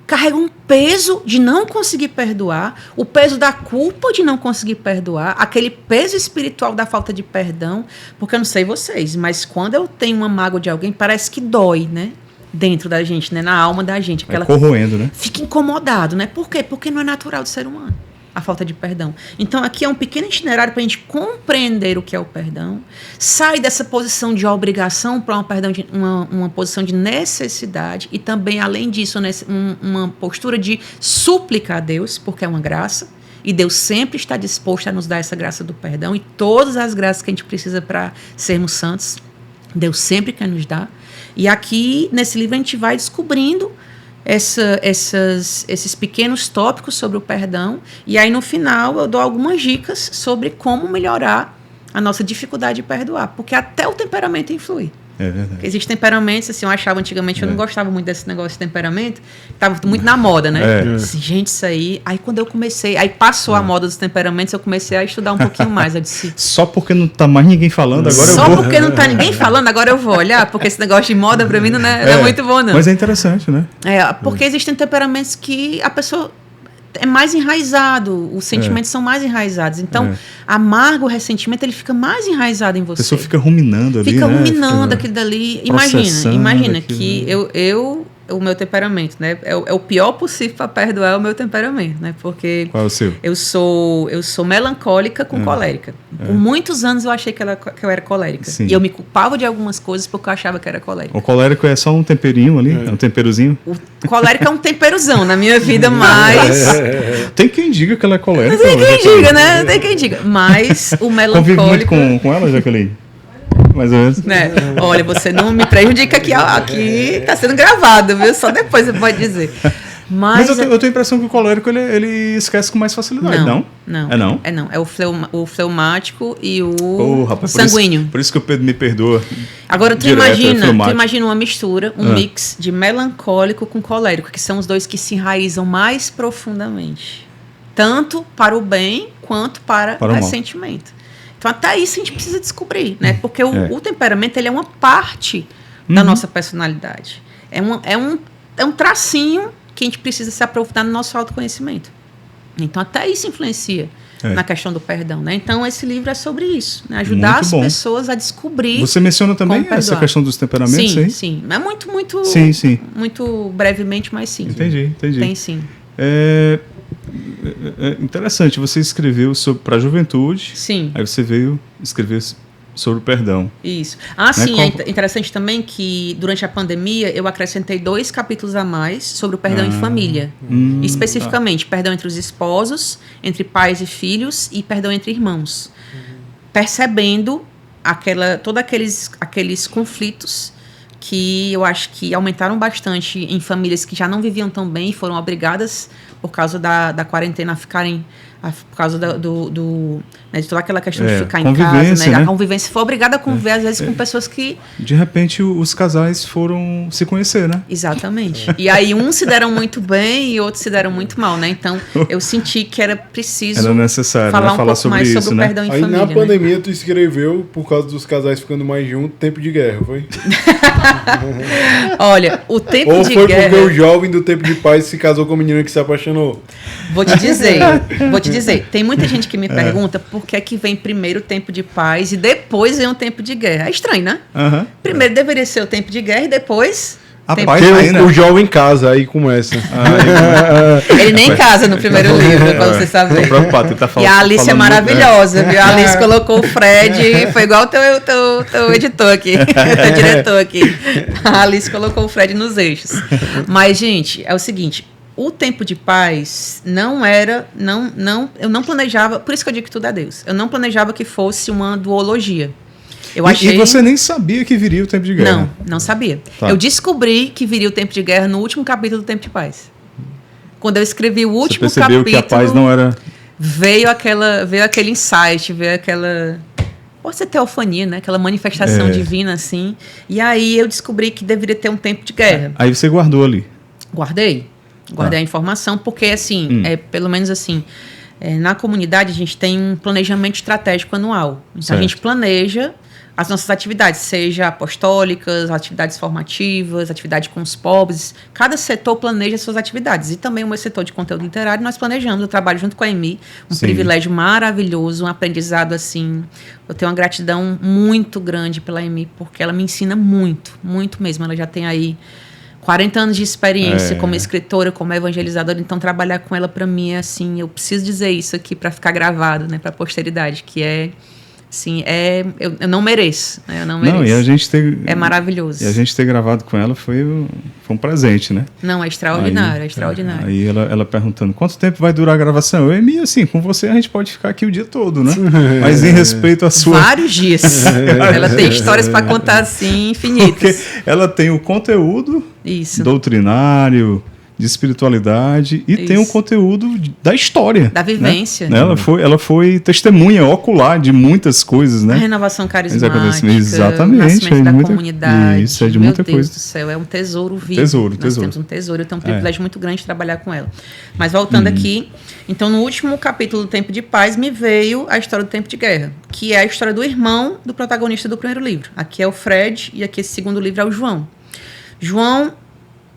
carregam um peso de não conseguir perdoar, o peso da culpa de não conseguir perdoar, aquele peso espiritual da falta de perdão, porque eu não sei vocês, mas quando eu tenho uma mágoa de alguém, parece que dói, né? Dentro da gente, né? Na alma da gente. Vai corroendo, né? Fica incomodado, né? Por quê? Porque não é natural do ser humano a falta de perdão. Então, aqui é um pequeno itinerário para a gente compreender o que é o perdão, sai dessa posição de obrigação para uma posição de necessidade e também, além disso, uma postura de súplica a Deus, porque é uma graça, e Deus sempre está disposto a nos dar essa graça do perdão e todas as graças que a gente precisa para sermos santos, Deus sempre quer nos dar. E aqui, nesse livro, a gente vai descobrindo esses pequenos tópicos sobre o perdão, e aí no final eu dou algumas dicas sobre como melhorar a nossa dificuldade de perdoar, porque até o temperamento influi. É verdade. Existem temperamentos, assim, eu achava antigamente, eu não gostava muito desse negócio de temperamento, estava muito na moda, né? Assim, gente, isso aí. Aí quando eu comecei, aí passou a moda dos temperamentos, eu comecei a estudar um pouquinho mais. Eu disse, só porque não tá mais ninguém falando, agora eu vou. Só porque não tá ninguém falando, agora eu vou olhar, porque esse negócio de moda pra mim não é muito bom, não. Mas é interessante, né? Porque existem temperamentos que a pessoa é mais enraizado, os sentimentos são mais enraizados. Então, amargo, o ressentimento, ele fica mais enraizado em você. A pessoa fica ruminando ali, fica ruminando aquilo dali. Imagina que o meu temperamento, né? É o pior possível para perdoar o meu temperamento, né? Porque qual é o seu? Eu sou melancólica com colérica. Por muitos anos eu achei que eu era colérica. Sim. E eu me culpava de algumas coisas porque eu achava que era colérica. O colérico é só um temperinho ali, é um temperozinho. O colérico é um temperozão na minha vida, mas... Tem quem diga que ela é colérica. Tem quem diga, né? Tem quem diga. Mas o melancólico... Convive muito com ela, Jaqueline? Mais ou menos. Né? Olha, você não me prejudica aqui tá sendo gravado, viu? Só depois você pode dizer. Mas eu tenho a impressão que o colérico ele esquece com mais facilidade, não? Não. É não? É não. É o fleumático e o sanguíneo. Por isso que o Pedro me perdoa. Agora, tu imagina uma mistura, um mix de melancólico com colérico, que são os dois que se enraizam mais profundamente. Tanto para o bem, quanto para o ressentimento. Então, até isso a gente precisa descobrir, né? Porque o temperamento, ele é uma parte da nossa personalidade. É um tracinho que a gente precisa se aprofundar no nosso autoconhecimento. Então, até isso influencia na questão do perdão, né? Então, esse livro é sobre isso, né? Ajudar as pessoas a descobrir. Você menciona também essa questão dos temperamentos? Sim, sim. É muito brevemente, mas sim. Entendi. Tem sim. É interessante, você escreveu para a juventude. Sim. Aí você veio escrever sobre o perdão. Isso. Sim, é interessante também que durante a pandemia eu acrescentei 2 capítulos a mais sobre o perdão em família. Especificamente, perdão entre os esposos, entre pais e filhos e perdão entre irmãos. Percebendo todos aqueles conflitos que eu acho que aumentaram bastante em famílias que já não viviam tão bem e foram obrigadas, por causa da quarentena, a ficarem, por causa né, de toda aquela questão de ficar em casa, né? A convivência, foi obrigada a conviver, às vezes, com pessoas que... De repente, os casais foram se conhecer, né? Exatamente. E aí, uns se deram muito bem e outros se deram muito mal, né? Então, eu senti que era preciso... Era necessário falar falar sobre mais isso, sobre né? o perdão em aí, família. na pandemia, tu escreveu, por causa dos casais ficando mais juntos, Tempo de Guerra, foi? Olha, o Tempo Ou de foi Guerra... porque o jovem do Tempo de Paz se casou com a menina que se apaixonou? Vou te dizer, tem muita gente que me pergunta por que é que vem primeiro o tempo de paz e depois vem o tempo de guerra. É estranho, né? Aham. Primeiro deveria ser o tempo de guerra e depois... A tempo paz de vem, né? O jovem casa, aí começa. Ele nem casa no primeiro livro, pra você saber. Tô preocupado, ele tá falando. E a Alice é maravilhosa, viu? A Alice colocou o Fred, foi igual o teu editor aqui, teu diretor aqui. A Alice colocou o Fred nos eixos. Mas, gente, é o seguinte, o tempo de paz eu não planejava, por isso que eu digo que tudo é Deus, eu não planejava que fosse uma duologia. E você nem sabia que viria o tempo de guerra? Não sabia. Tá. Eu descobri que viria o tempo de guerra no último capítulo do Tempo de Paz. Quando eu escrevi o último você percebeu capítulo... que a paz não era... Veio aquele insight, veio aquela... Pode ser teofania, né? Aquela manifestação divina, assim. E aí eu descobri que deveria ter um tempo de guerra. Aí você guardou ali. Guardei a informação, porque, assim, pelo menos assim... na comunidade, a gente tem um planejamento estratégico anual. Então, certo. A gente planeja as nossas atividades, seja apostólicas, atividades formativas, atividade com os pobres. Cada setor planeja suas atividades. E também o meu setor de conteúdo literário, nós planejamos. Eu trabalho junto com a EMI, um privilégio maravilhoso, um aprendizado, assim... Eu tenho uma gratidão muito grande pela EMI, porque ela me ensina muito, muito mesmo. Ela já tem aí 40 anos de experiência como escritora, como evangelizadora, então trabalhar com ela para mim é assim, eu preciso dizer isso aqui para ficar gravado, né, para a posteridade, que é assim, eu não mereço, né, eu não mereço. Não, e a gente é maravilhoso. E a gente ter gravado com ela foi um presente, né? Não, é extraordinário, é extraordinário. Aí ela perguntando, quanto tempo vai durar a gravação? Eu e assim, com você a gente pode ficar aqui o dia todo, né? Mas em respeito à sua... Vários dias. Ela tem histórias para contar assim, infinitas. Porque ela tem o conteúdo doutrinário, de espiritualidade e tem um conteúdo da história. Da vivência. Né? Ela foi testemunha ocular de muitas coisas, né? A renovação carismática, exatamente, o nascimento da comunidade. Isso, é de muita coisa. Meu Deus do céu, é um tesouro vivo. Nós temos um tesouro, eu tenho um privilégio muito grande de trabalhar com ela. Mas voltando aqui, então no último capítulo do Tempo de Paz me veio a história do Tempo de Guerra, que é a história do irmão do protagonista do primeiro livro. Aqui é o Fred e aqui esse segundo livro é o João. João,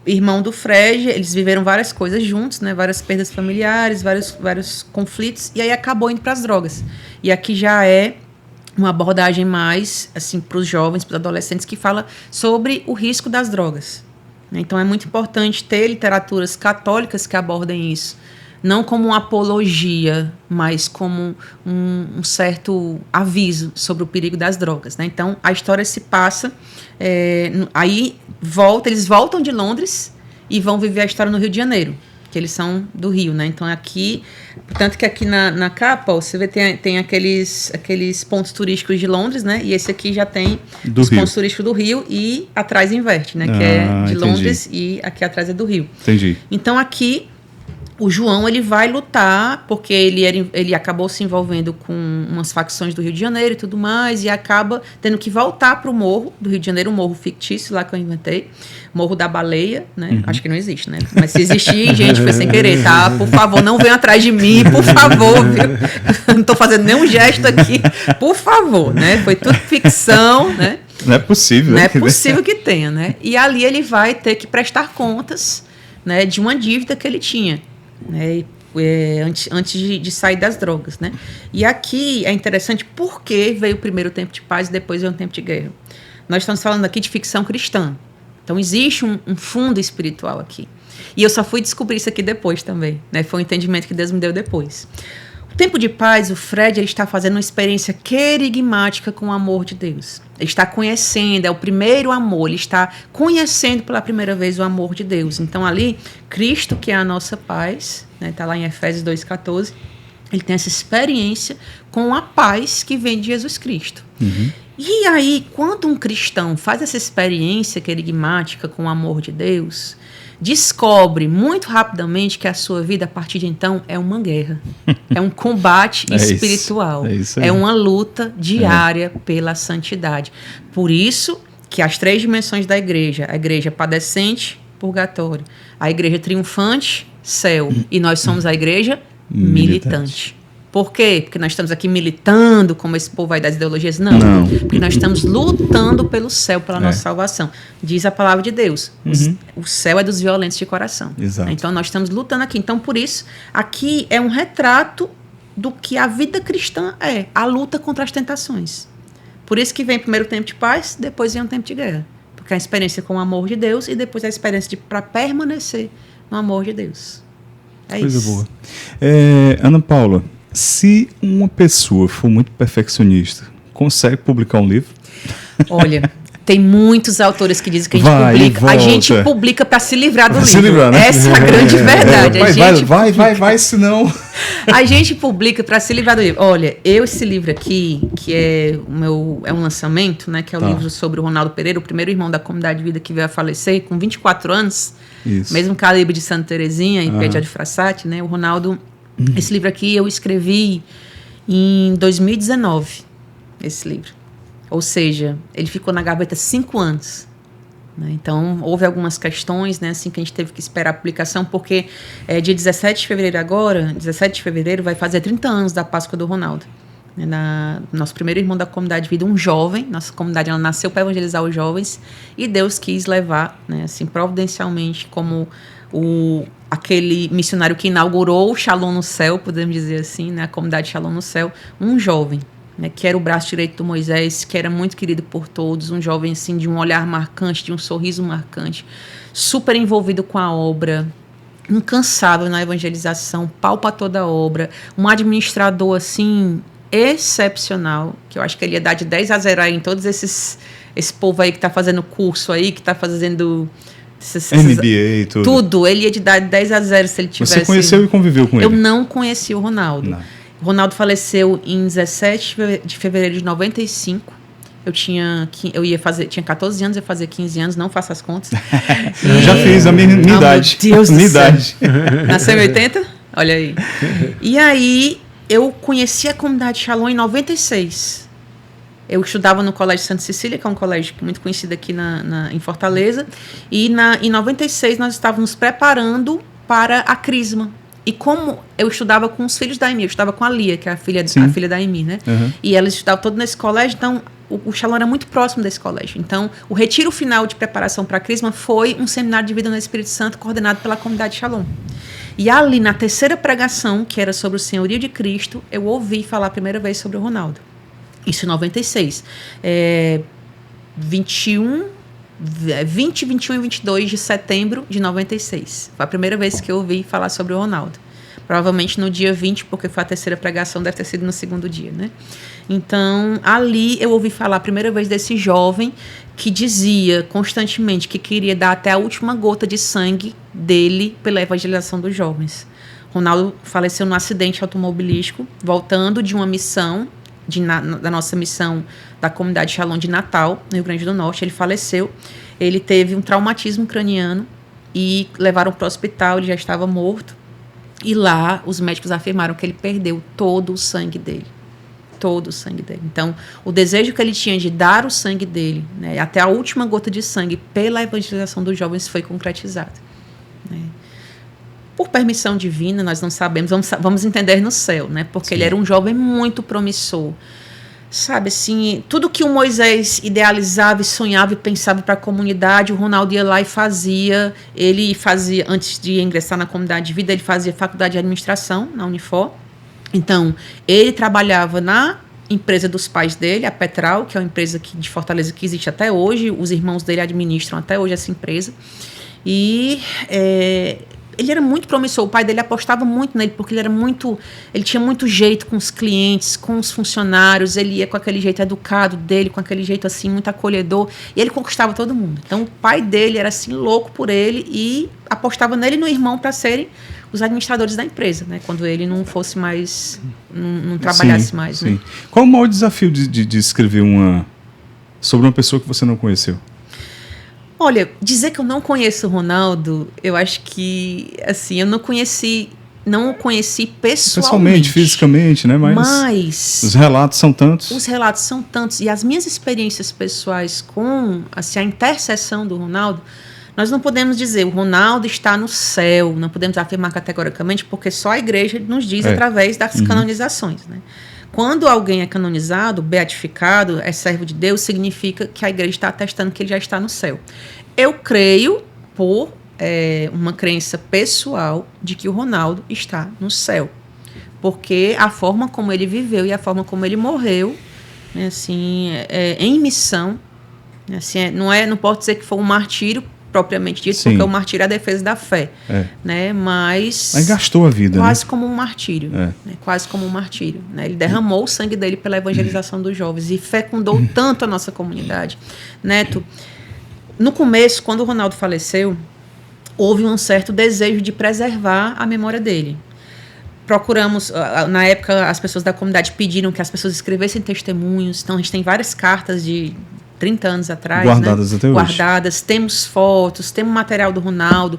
irmão do Fred, eles viveram várias coisas juntos, né? Várias perdas familiares, vários conflitos, e aí acabou indo para as drogas. E aqui já é uma abordagem mais assim para os jovens, para os adolescentes, que fala sobre o risco das drogas. Então é muito importante ter literaturas católicas que abordem isso. Não como uma apologia, mas como um certo aviso sobre o perigo das drogas, né? Então, a história se passa... eles voltam de Londres e vão viver a história no Rio de Janeiro, que eles são do Rio, né? Então, aqui... Portanto, que aqui na capa, ó, você vê tem aqueles pontos turísticos de Londres, né? E esse aqui já tem os pontos turísticos do Rio e atrás inverte, né? Que é de Londres e aqui atrás é do Rio. Entendi. Então, aqui... O João, ele vai lutar, porque ele acabou se envolvendo com umas facções do Rio de Janeiro e tudo mais, e acaba tendo que voltar para o morro do Rio de Janeiro, um morro fictício lá que eu inventei, Morro da Baleia, né? Acho que não existe, né? Mas se existir, gente, foi sem querer, tá? Por favor, não venham atrás de mim, por favor, viu? Não estou fazendo nenhum gesto aqui, por favor, né? Foi tudo ficção, né? Não é possível. Não é possível que tenha, né? E ali ele vai ter que prestar contas, né, de uma dívida que ele tinha. Né, antes de sair das drogas, né? E aqui é interessante porque veio primeiro o Tempo de Paz e depois veio o Tempo de Guerra. Nós estamos falando aqui de ficção cristã. Então, existe um fundo espiritual aqui. E eu só fui descobrir isso aqui depois também, né? Foi um entendimento que Deus me deu depois. O Tempo de Paz, o Fred, ele está fazendo uma experiência querigmática com o amor de Deus. Ele está conhecendo, é o primeiro amor, ele está conhecendo pela primeira vez o amor de Deus. Então, ali, Cristo, que é a nossa paz, né, está lá em Efésios 2,14, ele tem essa experiência com a paz que vem de Jesus Cristo. E aí, quando um cristão faz essa experiência querigmática com o amor de Deus, descobre muito rapidamente que a sua vida, a partir de então, é uma guerra. É um combate espiritual. Isso aí. É uma luta diária pela santidade. Por isso que as 3 dimensões da igreja, a igreja padecente, purgatório, a igreja triunfante, céu, e nós somos a igreja militante. Por quê? Porque nós estamos aqui militando como esse povo aí das ideologias? Não. Porque nós estamos lutando pelo céu, pela nossa salvação. Diz a palavra de Deus. O céu é dos violentos de coração. Exato. Então, nós estamos lutando aqui. Então, por isso, aqui é um retrato do que a vida cristã é. A luta contra as tentações. Por isso que vem primeiro o tempo de paz, depois vem um tempo de guerra. Porque a experiência com o amor de Deus e depois a experiência para permanecer no amor de Deus. É Coisa isso. boa. Ana Paula, se uma pessoa for muito perfeccionista, consegue publicar um livro? Olha, tem muitos autores que dizem que a gente Vai, publica. volta. A gente publica para se livrar do livro. Se livrar, né? Essa é a grande verdade. Vai, senão... A gente publica para se livrar do livro. Olha, esse livro aqui, que é um lançamento, né, que é o livro sobre o Ronaldo Pereira, o primeiro irmão da Comunidade de Vida que veio a falecer com 24 anos, mesmo calibre de Santa Terezinha e Pédia de Frassati, né? O Ronaldo, esse livro aqui eu escrevi em 2019, esse livro. Ou seja, ele ficou na gaveta 5 anos. Né? Então, houve algumas questões, né, assim, que a gente teve que esperar a publicação, porque dia 17 de fevereiro agora, 17 de fevereiro, vai fazer 30 anos da Páscoa do Ronaldo. Nosso primeiro irmão da Comunidade de Vida, um jovem, nossa comunidade ela nasceu para evangelizar os jovens, e Deus quis levar, né, assim, providencialmente, como aquele missionário que inaugurou o Shalom no Céu, podemos dizer assim, né, a comunidade Shalom no Céu, um jovem, né, que era o braço direito do Moisés, que era muito querido por todos, um jovem assim, de um olhar marcante, de um sorriso marcante, super envolvido com a obra, incansável na evangelização, pau para toda a obra, um administrador assim, excepcional, que eu acho que ele ia dar de 10 a 0 aí em todos esse povo aí que está fazendo curso aí, que está fazendo... MBA e tudo. Tudo, ele ia de dar 10 a 0 se ele tivesse... Você conheceu e conviveu com ele? Eu não conheci o Ronaldo. Não. O Ronaldo faleceu em 17 de fevereiro de 95. Tinha 14 anos, eu ia fazer 15 anos, não faço as contas. Eu já fiz a minha idade. Meu Deus minha do céu. idade. Nasceu em 80? Olha aí. E aí, eu conheci a comunidade Shalom em 96. Eu estudava no Colégio Santa Cecília, que é um colégio muito conhecido aqui em Fortaleza. E em 96 nós estávamos preparando para a Crisma. E como eu estudava com os filhos da Emi, eu estudava com a Lia, que é a filha da Emi, né? E elas estudavam todas nesse colégio, então o Shalom era muito próximo desse colégio. Então, o retiro final de preparação para a Crisma foi um seminário de vida no Espírito Santo, coordenado pela comunidade Shalom. E ali, na terceira pregação, que era sobre o senhorio de Cristo, eu ouvi falar a primeira vez sobre o Ronaldo. Isso em 96. 20, 21 e 22 de setembro de 96. Foi a primeira vez que eu ouvi falar sobre o Ronaldo. Provavelmente no dia 20, porque foi a terceira pregação, deve ter sido no segundo dia, né? Então, ali eu ouvi falar a primeira vez desse jovem que dizia constantemente que queria dar até a última gota de sangue dele pela evangelização dos jovens. Ronaldo faleceu num acidente automobilístico, voltando de uma missão, da nossa missão da comunidade Shalom de Natal, no Rio Grande do Norte. Ele faleceu, ele teve um traumatismo craniano e levaram para o hospital, ele já estava morto, e lá os médicos afirmaram que ele perdeu todo o sangue dele. Todo o sangue dele. Então, o desejo que ele tinha de dar o sangue dele, né, até a última gota de sangue pela evangelização dos jovens foi concretizado. Né. Por permissão divina, nós não sabemos, vamos entender no céu, né? Porque Sim. Ele era um jovem muito promissor. Sabe, assim, tudo que o Moisés idealizava e sonhava e pensava para a comunidade, o Ronaldo ia lá e fazia. Ele fazia, antes de ingressar na comunidade de vida, ele fazia faculdade de administração na Unifor. Então, ele trabalhava na empresa dos pais dele, a Petral, que é uma empresa de Fortaleza que existe até hoje. Os irmãos dele administram até hoje essa empresa. E... ele era muito promissor, o pai dele apostava muito nele, porque ele tinha muito jeito com os clientes, com os funcionários, ele ia com aquele jeito educado dele, com aquele jeito assim, muito acolhedor, e ele conquistava todo mundo. Então o pai dele era assim, louco por ele, e apostava nele e no irmão para serem os administradores da empresa, né? Quando ele não fosse mais, não trabalhasse mais. Sim. Né? Qual o maior desafio de escrever uma sobre uma pessoa que você não conheceu? Olha, dizer que eu não conheço o Ronaldo, eu acho que, assim, eu não o conheci pessoalmente, fisicamente, né? Mas os relatos são tantos. Os relatos são tantos. E as minhas experiências pessoais com, assim, a intercessão do Ronaldo, nós não podemos dizer o Ronaldo está no céu, não podemos afirmar categoricamente, porque só a igreja nos diz através das canonizações, né? Quando alguém é canonizado, beatificado, é servo de Deus, significa que a igreja está atestando que ele já está no céu. Eu creio, por uma crença pessoal, de que o Ronaldo está no céu. Porque a forma como ele viveu e a forma como ele morreu, né, assim, em missão, assim, não posso dizer que foi um martírio propriamente dito, porque o martírio é a defesa da fé, né? Mas gastou a vida, quase, né? Como um martírio, né? Quase como um martírio, né? Ele derramou o sangue dele pela evangelização dos jovens e fecundou tanto a nossa comunidade. Neto, no começo, quando o Ronaldo faleceu, houve um certo desejo de preservar a memória dele. Procuramos, na época, as pessoas da comunidade pediram que as pessoas escrevessem testemunhos, então a gente tem várias cartas de 30 anos atrás, guardadas, né? Até hoje. Guardadas, temos fotos, temos material do Ronaldo,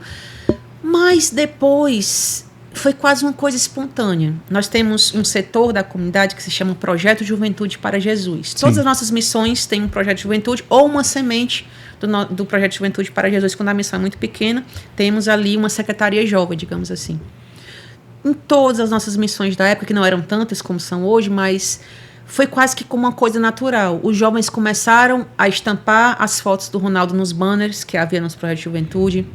mas depois foi quase uma coisa espontânea. Nós temos um setor da comunidade que se chama Projeto Juventude para Jesus. Todas as nossas missões têm um projeto de juventude ou uma semente do Projeto de Juventude para Jesus. Quando a missão é muito pequena, temos ali uma secretaria jovem, digamos assim. Em todas as nossas missões da época, que não eram tantas como são hoje, mas foi quase que como uma coisa natural. Os jovens começaram a estampar as fotos do Ronaldo nos banners que havia nos Projetos de Juventude.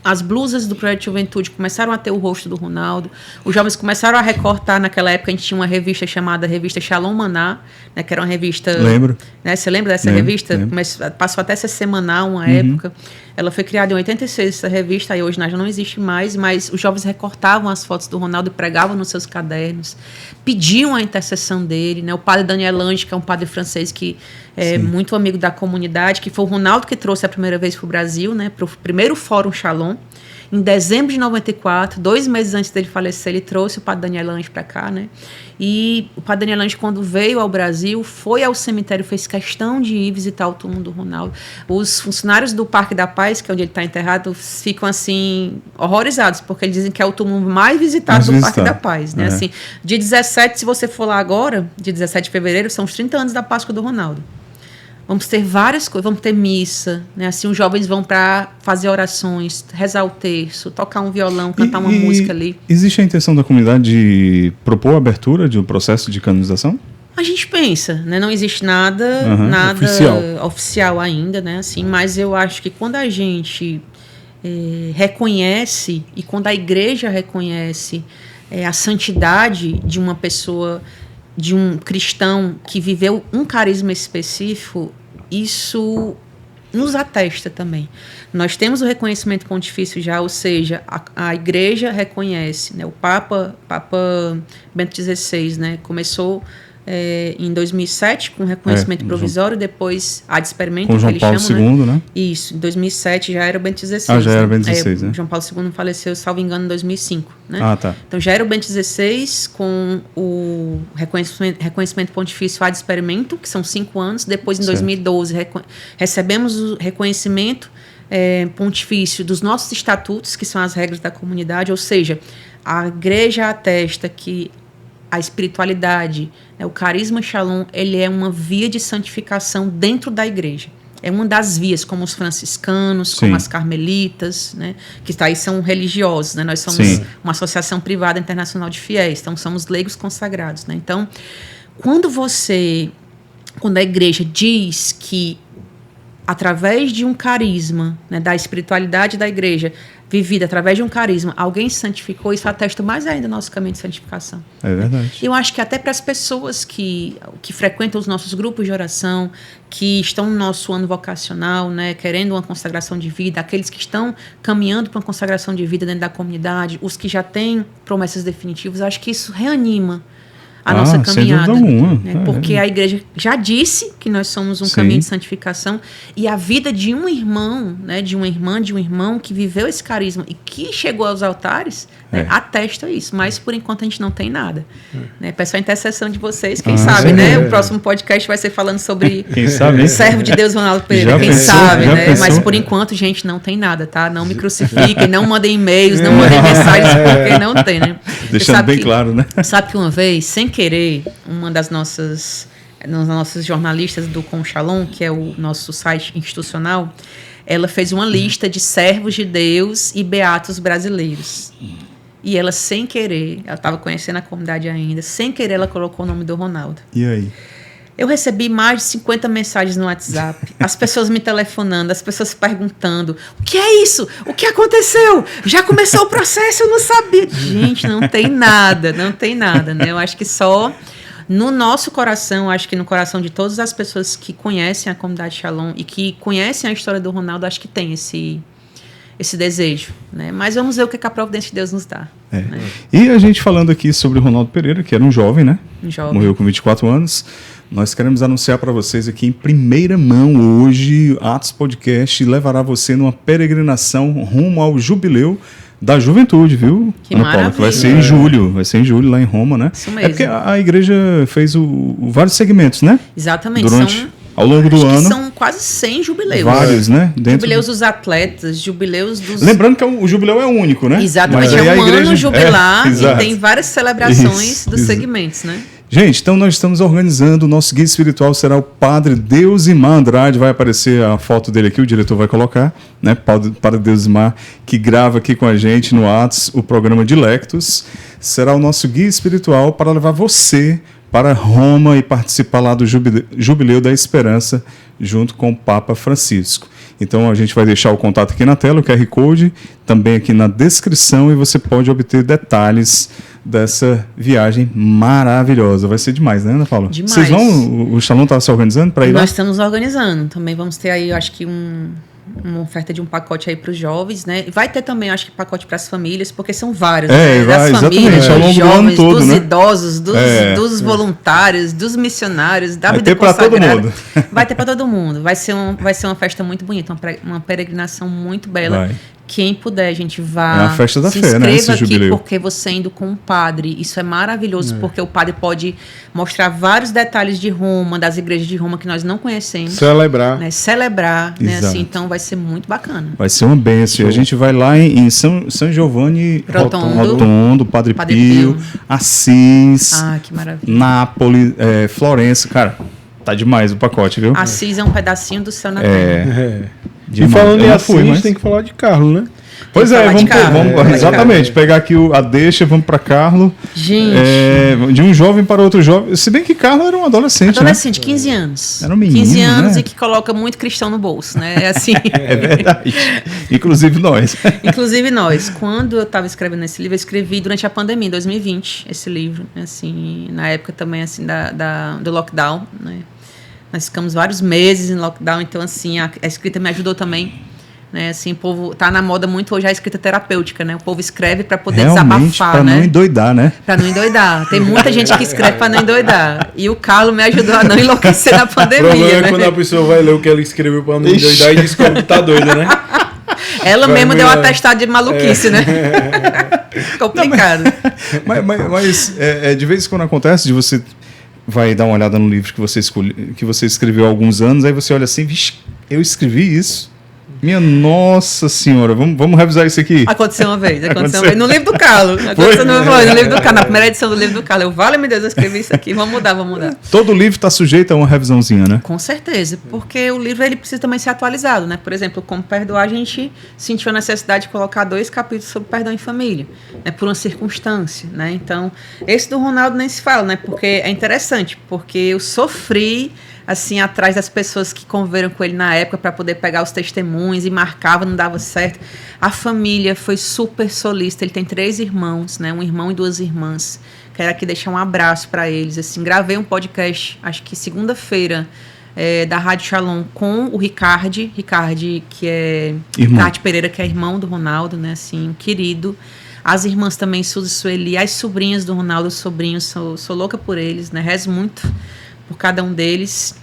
As blusas do Projeto de Juventude começaram a ter o rosto do Ronaldo. Os jovens começaram a recortar. Naquela época, a gente tinha uma revista chamada Revista Shalom Maná, né, que era uma revista... Lembro. Né, você lembra dessa revista? Lembro. Passou até a ser semanal uma época. Ela foi criada em 86, essa revista, aí hoje já não existe mais, mas os jovens recortavam as fotos do Ronaldo e pregavam nos seus cadernos, pediam a intercessão dele, né? O padre Daniel Lange, que é um padre francês que é muito amigo da comunidade, que foi o Ronaldo que trouxe a primeira vez para o Brasil, né? Para o primeiro Fórum Shalom. Em dezembro de 94, 2 meses antes dele falecer, ele trouxe o padre Daniel Lange para cá, né? E o padre Daniel Lange, quando veio ao Brasil, foi ao cemitério, fez questão de ir visitar o túmulo do Ronaldo. Os funcionários do Parque da Paz, que é onde ele está enterrado, ficam, assim, horrorizados, porque eles dizem que é o túmulo mais visitado do Parque da Paz, né? Assim, dia 17, se você for lá agora, dia 17 de fevereiro, são os 30 anos da Páscoa do Ronaldo. Vamos ter várias coisas, vamos ter missa, né? Assim, os jovens vão para fazer orações, rezar o terço, tocar um violão, cantar uma música ali. Existe a intenção da comunidade de propor a abertura de um processo de canonização? A gente pensa, né? Não existe nada oficial ainda, né? Assim, mas eu acho que quando a gente reconhece e quando a igreja reconhece a santidade de uma pessoa, de um cristão que viveu um carisma específico, isso nos atesta também. Nós temos o reconhecimento pontifício já, ou seja, a igreja reconhece, né? O Papa Bento XVI, né? Começou em 2007 com reconhecimento provisório, depois a de experimento, com João Paulo II, né? Isso, em 2007 já era o Bento XVI. Já era o Bento XVI, né? João Paulo II faleceu, salvo engano, em 2005, né? Tá. Então já era o Bento XVI com o reconhecimento pontifício ad experimento, que são 5 anos. Depois, em 2012, recebemos o reconhecimento pontifício dos nossos estatutos, que são as regras da comunidade, ou seja, a igreja atesta que a espiritualidade, né, o carisma Shalom, ele é uma via de santificação dentro da igreja. É uma das vias, como os franciscanos, como as carmelitas, né, que aí são religiosos, né? Nós somos uma associação privada internacional de fiéis, então somos leigos consagrados, né? Então, quando a igreja diz que através de um carisma, né, da espiritualidade da igreja, vivida através de um carisma, alguém se santificou, isso atesta mais ainda o nosso caminho de santificação. É verdade. Eu acho que até para as pessoas que frequentam os nossos grupos de oração, que estão no nosso ano vocacional, né, querendo uma consagração de vida, aqueles que estão caminhando para uma consagração de vida dentro da comunidade, os que já têm promessas definitivas, acho que isso reanima a nossa caminhada. Sem dúvida alguma. Né? Porque a igreja já disse que nós somos um Sim. caminho de santificação, e a vida de um irmão, né, de uma irmã, de um irmão que viveu esse carisma e que chegou aos altares, né, atesta isso. Mas, por enquanto, a gente não tem nada. Né? Peço a intercessão de vocês, quem sabe, sim. né? O próximo podcast vai ser falando sobre Quem sabe, hein? servo de Deus, Ronaldo Pereira. Já Quem pensou? sabe, Já né? pensou? Mas, por enquanto, gente, não tem nada, tá? Não me crucifiquem, não mandem e-mails, não mandem mensagens, porque não tem, né? Deixando bem claro, né? Sabe que uma vez, sem querer, uma das nossas jornalistas do Com Shalom, que é o nosso site institucional, ela fez uma lista de servos de Deus e beatos brasileiros. E ela, sem querer, ela estava conhecendo a comunidade ainda, sem querer ela colocou o nome do Ronaldo. E aí? Eu recebi mais de 50 mensagens no WhatsApp, as pessoas me telefonando, as pessoas perguntando, o que é isso? O que aconteceu? Já começou o processo? Eu não sabia. Gente, não tem nada, né? Eu acho que só no nosso coração, acho que no coração de todas as pessoas que conhecem a comunidade Shalom e que conhecem a história do Ronaldo, acho que tem esse desejo, né? Mas vamos ver o que a providência de Deus nos dá. Né? E a gente falando aqui sobre o Ronaldo Pereira, que era um jovem, né? Um jovem. Morreu com 24 anos. Nós queremos anunciar para vocês aqui em primeira mão hoje, Atos Podcast levará você numa peregrinação rumo ao jubileu da juventude, viu? Que Ana Paula, maravilha. que vai ser em julho lá em Roma, né? Isso mesmo. É porque a igreja fez vários segmentos, né? Exatamente. Ao longo do acho ano. Que são quase 100 jubileus. Vários, né? Jubileus dos atletas, jubileus dos... Lembrando que o jubileu é único, né? Exatamente, Mas é aí um ano jubilar e exato. tem várias celebrações Isso, dos isso. segmentos, né? Gente, então nós estamos organizando, o nosso guia espiritual será o Padre Deusimar Andrade, vai aparecer a foto dele aqui, o diretor vai colocar, né? Padre Deusimar, que grava aqui com a gente no Atos o programa Dilectos, será o nosso guia espiritual para levar você para Roma e participar lá do Jubileu da Esperança, junto com o Papa Francisco. Então a gente vai deixar o contato aqui na tela, o QR Code, também aqui na descrição, e você pode obter detalhes dessa viagem maravilhosa. Vai ser demais, né, Ana Paula? Demais. Vocês vão, o Shalom está se organizando para ir lá? Nós estamos organizando. Também vamos ter aí, eu acho que uma oferta de um pacote aí para os jovens, né? Vai ter também, acho que pacote para as famílias, porque são vários, né? Das famílias, ao longo dos do ano jovens, todo, dos né? idosos, dos voluntários, dos missionários, da Vai vida ter pra todo consagrada. mundo. Vai ter para todo mundo. Vai ser uma festa muito bonita, uma peregrinação muito bela. Vai. Quem puder, gente, vá. É a festa da se fé, né, inscreva esse aqui, jubileu. porque você indo com um padre, isso é maravilhoso, porque o padre pode mostrar vários detalhes de Roma, das igrejas de Roma que nós não conhecemos. Celebrar. Né, celebrar, né, Exato. assim, então vai ser muito bacana. Vai ser uma bênção. A gente vai lá em São Giovanni Rotondo. Padre Padre Pio, Pio. Assis, Ah, que maravilha. Nápoles, Florença. Cara, tá demais o pacote, viu? Assis é um pedacinho do céu na terra. É. E Demais. falando Eu em não Assis, fui, mas- tem que falar de Carlos, né? Pois Tem que é, falar de vamos, Carlos. vamos- Falar de exatamente, Carlos. pegar aqui a deixa, vamos para Carlos. Gente. De um jovem para outro jovem. Se bem que Carlos era um adolescente, Adolescente, 15 anos. Era um menino, 15 anos né? e que coloca muito cristão no bolso, né? É assim. né? É verdade. Inclusive nós. Inclusive nós, quando eu estava escrevendo esse livro, eu escrevi durante a pandemia, em 2020, esse livro, né, assim, na época também, assim, do lockdown, né, nós ficamos vários meses em lockdown, então, assim, a escrita me ajudou também, né, assim, o povo, tá na moda muito hoje a escrita terapêutica, né, o povo escreve para poder Realmente, desabafar, para né, não endoidar, né? para não endoidar, tem muita gente que escreve para não endoidar, e o Carlos me ajudou a não enlouquecer na O problema pandemia, é né, quando a pessoa vai ler o que ela escreveu pra não endoidar e descobre que tá doida, né? ela Vai mesmo deu um melhorar. atestado de maluquice, né, complicado. Mas de vez em quando acontece de você vai dar uma olhada no livro que você escreveu há alguns anos, aí você olha assim, vixe, eu escrevi isso. Minha nossa senhora, vamos revisar isso aqui. Aconteceu uma vez. Aconteceu. No livro do Carlos. Aconteceu no livro do Carlos, na primeira edição do livro do Carlos. Eu, vale-me Deus, eu escrevi isso aqui. Vamos mudar. Todo livro está sujeito a uma revisãozinha, né? Com certeza, porque o livro ele precisa também ser atualizado, né? Por exemplo, Como Perdoar, a gente sentiu a necessidade de colocar 2 capítulos sobre perdão em família, né? Por uma circunstância, né? Então, esse do Ronaldo nem se fala, né? Porque é interessante, porque eu sofri assim, atrás das pessoas que conviveram com ele na época para poder pegar os testemunhos e marcava, não dava certo. A família foi super solista. Ele tem 3 irmãos, né? Um irmão e 2 irmãs. Quero aqui deixar um abraço para eles. Assim, gravei um podcast, acho que segunda-feira, da Rádio Shalom com o Ricardo, que é Irmão. Ricardo Pereira, que é irmão do Ronaldo, né? Assim, um querido. As irmãs também, Suzy e Sueli, as sobrinhas do Ronaldo, os sobrinhos, sou louca por eles, né? Rezo muito por cada um deles.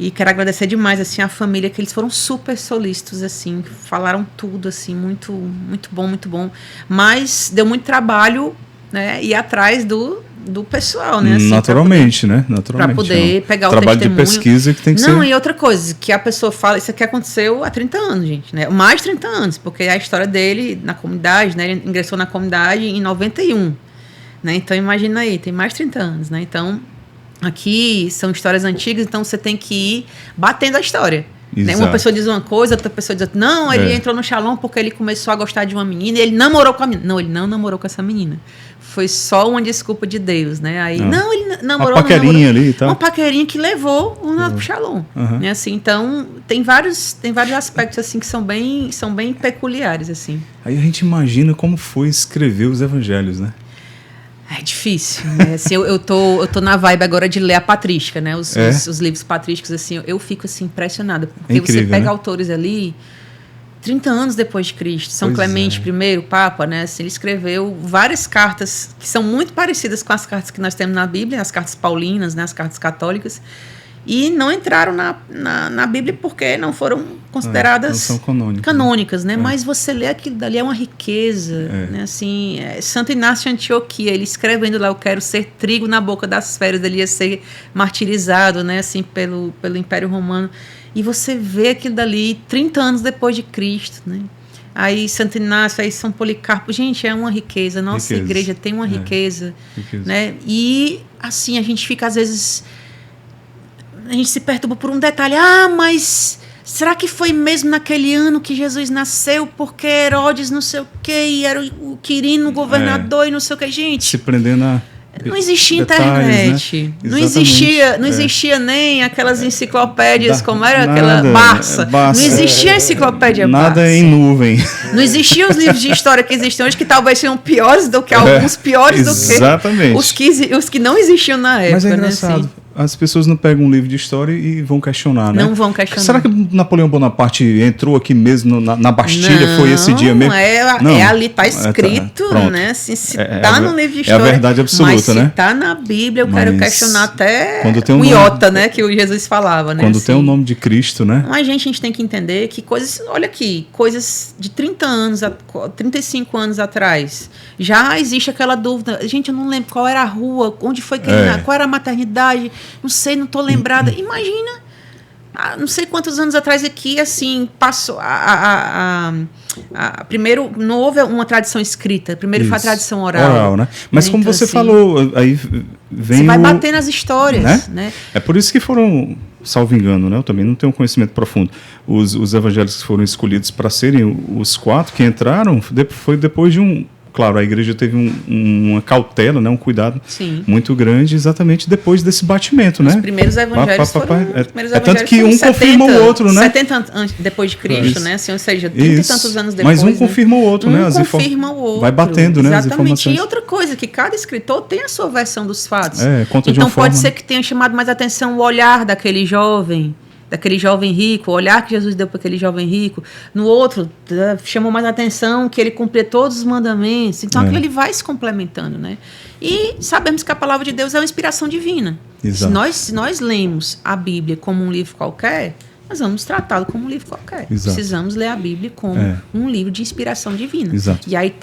E quero agradecer demais, assim, a família, que eles foram super solícitos, assim, falaram tudo, assim, muito, muito bom, muito bom. Mas deu muito trabalho, né, ir atrás do pessoal, né? Assim, naturalmente, né? Naturalmente. Para poder pegar o trabalho testemunho. De pesquisa que tem que ser... Não, e outra coisa, que a pessoa fala, isso aqui aconteceu há 30 anos, gente, né? Mais de 30 anos, porque a história dele na comunidade, né? Ele ingressou na comunidade em 91, né? Então, imagina aí, tem mais de 30 anos, né? Então... Aqui são histórias antigas, então você tem que ir batendo a história. Né? Uma pessoa diz uma coisa, outra pessoa diz outra. Não, ele entrou no Shalom porque ele começou a gostar de uma menina e ele namorou com a menina. Não, ele não namorou com essa menina. Foi só uma desculpa de Deus, né? Aí, não ele namorou... Uma paquerinha ali e tal. Uma paquerinha que levou o Ronaldo pro Shalom. Né? Assim, então, tem vários aspectos assim, que são bem peculiares. Assim. Aí a gente imagina como foi escrever os evangelhos, né? É difícil, né? Assim, eu tô na vibe agora de ler a patrística, né? Os livros patrísticos, assim, eu fico assim, impressionada. Porque incrível, você pega, né? Autores ali, 30 anos depois de Cristo. São Clemente I, o Papa, né? Assim, ele escreveu várias cartas que são muito parecidas com as cartas que nós temos na Bíblia, as cartas paulinas, né? As cartas católicas. E não entraram na Bíblia porque não foram consideradas não são canônicas, né? Mas você lê aquilo dali, é uma riqueza, né? Assim, Santo Inácio de Antioquia, ele escrevendo lá, eu quero ser trigo na boca das feras, ele ia ser martirizado, né? Assim, pelo Império Romano. E você vê aquilo dali 30 anos depois de Cristo, né? Aí Santo Inácio, aí São Policarpo, gente, é uma riqueza. Nossa igreja tem uma riqueza, né? E assim, a gente fica às vezes... A gente se perturba por um detalhe. Mas será que foi mesmo naquele ano que Jesus nasceu? Porque Herodes não sei o quê, e era o Quirino, o governador, e não sei o quê. Gente, se prendendo a não existia detalhes, internet. Né? Não existia nem aquelas enciclopédias, como era aquela Barça. Não existia a enciclopédia nada Barça. Em nuvem. Não existiam os livros de história que existem hoje, que talvez sejam piores do que alguns, piores do que os que não existiam na época. Mas é engraçado. Né, assim. As pessoas não pegam um livro de história e vão questionar, né? Não vão questionar. Será que Napoleão Bonaparte entrou aqui mesmo na Bastilha? Não, foi esse dia mesmo? Ali está escrito, né? Assim, se está no livro de história. É a verdade absoluta, mas né? Se está na Bíblia, eu quero questionar até o iota, né? Que o Jesus falava, né? Quando tem o nome de Cristo, né? Mas, gente, a gente tem que entender que coisas... Olha aqui, coisas de 30 anos, 35 anos atrás, já existe aquela dúvida. Gente, eu não lembro qual era a rua, onde foi que ele... Qual era a maternidade... Não sei, não estou lembrada. Imagina, não sei quantos anos atrás aqui, assim, passou. Primeiro, não houve uma tradição escrita. Primeiro foi a tradição oral. Né? Mas como então, você assim, falou, aí vem você vai bater nas histórias, né? É por isso que foram, salvo engano, né? Eu também não tenho um conhecimento profundo. Os evangelhos que foram escolhidos para serem os 4 que entraram, foi depois de um... Claro, a igreja teve uma cautela, né, um cuidado muito grande exatamente depois desse batimento, né? Os primeiros evangelhos foram... tanto que um confirma o outro, né? 70 anos depois de Cristo, né? Assim, ou seja, 30 e tantos anos depois. Mas um confirma o outro, né? Confirma o outro. Vai batendo, né? As informações. E outra coisa, que cada escritor tem a sua versão dos fatos. Conta de então uma forma, pode ser que tenha chamado mais atenção o olhar daquele jovem rico, o olhar que Jesus deu para aquele jovem rico. No outro, chamou mais atenção que ele cumpria todos os mandamentos. Então, aquilo ele vai se complementando, né? E sabemos que a palavra de Deus é uma inspiração divina. Se nós lemos a Bíblia como um livro qualquer, nós vamos tratá-lo como um livro qualquer. Precisamos ler a Bíblia como um livro de inspiração divina. E aí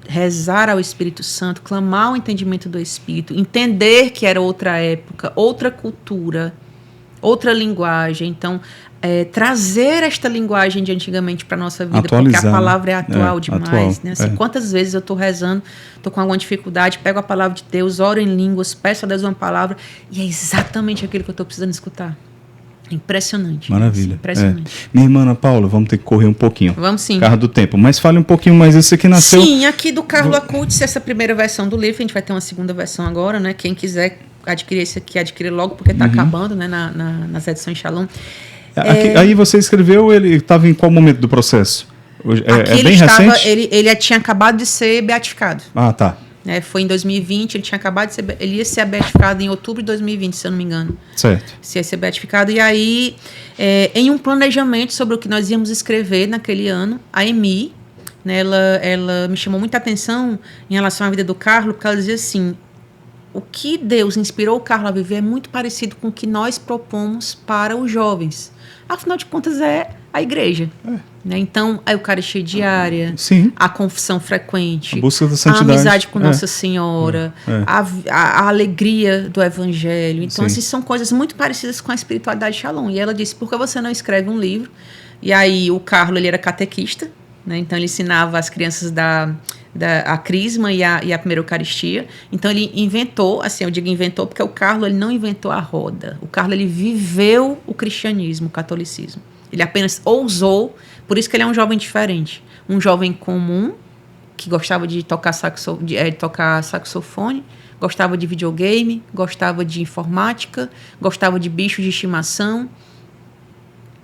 rezar ao Espírito Santo, clamar o entendimento do Espírito, entender que era outra época, outra cultura, outra linguagem. Então, trazer esta linguagem de antigamente para a nossa vida, porque a palavra é atual demais. Né? Assim, quantas vezes eu estou rezando, estou com alguma dificuldade, pego a palavra de Deus, oro em línguas, peço a Deus uma palavra, e é exatamente aquilo que eu estou precisando escutar. Impressionante. Maravilha. Impressionante. Minha irmã Ana Paula, vamos ter que correr um pouquinho. Vamos sim. Carro do Tempo. Mas fale um pouquinho mais, esse aqui nasceu... Sim, aqui do Carlo Acutis, essa primeira versão do livro, a gente vai ter uma segunda versão agora, né? Quem quiser adquirir esse aqui, adquirir logo, porque está acabando, né? Nas edições Shalom. Aí você escreveu, ele estava em qual momento do processo? Aqui bem recente? Ele tinha acabado de ser beatificado. Ah, tá. Foi em 2020, ele tinha acabado de ser... Ele ia ser beatificado em outubro de 2020, se eu não me engano. Certo. Se ia ser beatificado. E aí, em um planejamento sobre o que nós íamos escrever naquele ano, a EMI, né, ela me chamou muita atenção em relação à vida do Carlos, porque ela dizia assim, o que Deus inspirou o Carlos a viver é muito parecido com o que nós propomos para os jovens. Afinal de contas, é a igreja. Né? Então, a Eucaristia diária, Sim. a confissão frequente, A busca da santidade. a amizade com Nossa Senhora, a alegria do Evangelho. Então, assim, são coisas muito parecidas com a espiritualidade de Shalom. E ela disse, por que você não escreve um livro? E aí, o Carlos, ele era catequista, né? Então, ele ensinava as crianças a Crisma e a primeira Eucaristia. Então, ele inventou, assim, eu digo inventou, porque o Carlos, ele não inventou a roda. O Carlos, ele viveu o cristianismo, o catolicismo. Ele apenas ousou, por isso que ele é um jovem diferente. Um jovem comum, que gostava de tocar saxofone, gostava de videogame, gostava de informática, gostava de bichos de estimação,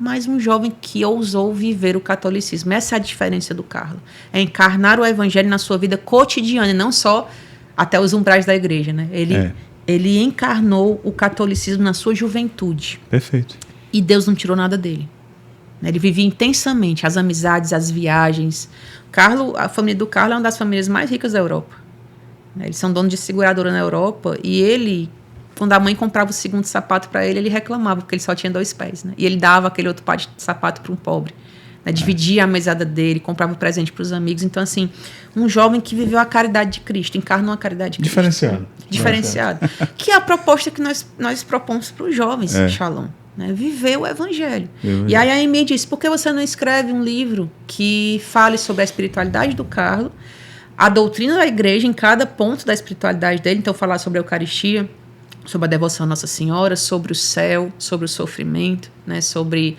mas um jovem que ousou viver o catolicismo. Essa é a diferença do Carlos. É encarnar o evangelho na sua vida cotidiana, não só até os umbrais da igreja. Né? Ele encarnou o catolicismo na sua juventude. Perfeito. E Deus não tirou nada dele. Ele vivia intensamente as amizades, as viagens. A família do Carlos é uma das famílias mais ricas da Europa. Eles são donos de seguradora na Europa e ele, quando a mãe comprava o segundo sapato para ele reclamava, porque ele só tinha 2 pés. Né? E ele dava aquele outro par de sapato para um pobre. Né? Dividia a mesada dele, comprava presente para os amigos. Então, assim, um jovem que viveu a caridade de Cristo, encarnou a caridade de Cristo. Diferenciado. Que é a proposta que nós propomos para os jovens, Shalom. Né, viver o evangelho. E aí a Amy disse, por que você não escreve um livro que fale sobre a espiritualidade do Carlos, a doutrina da igreja em cada ponto da espiritualidade dele, então falar sobre a Eucaristia, sobre a devoção a Nossa Senhora, sobre o céu, sobre o sofrimento, né, sobre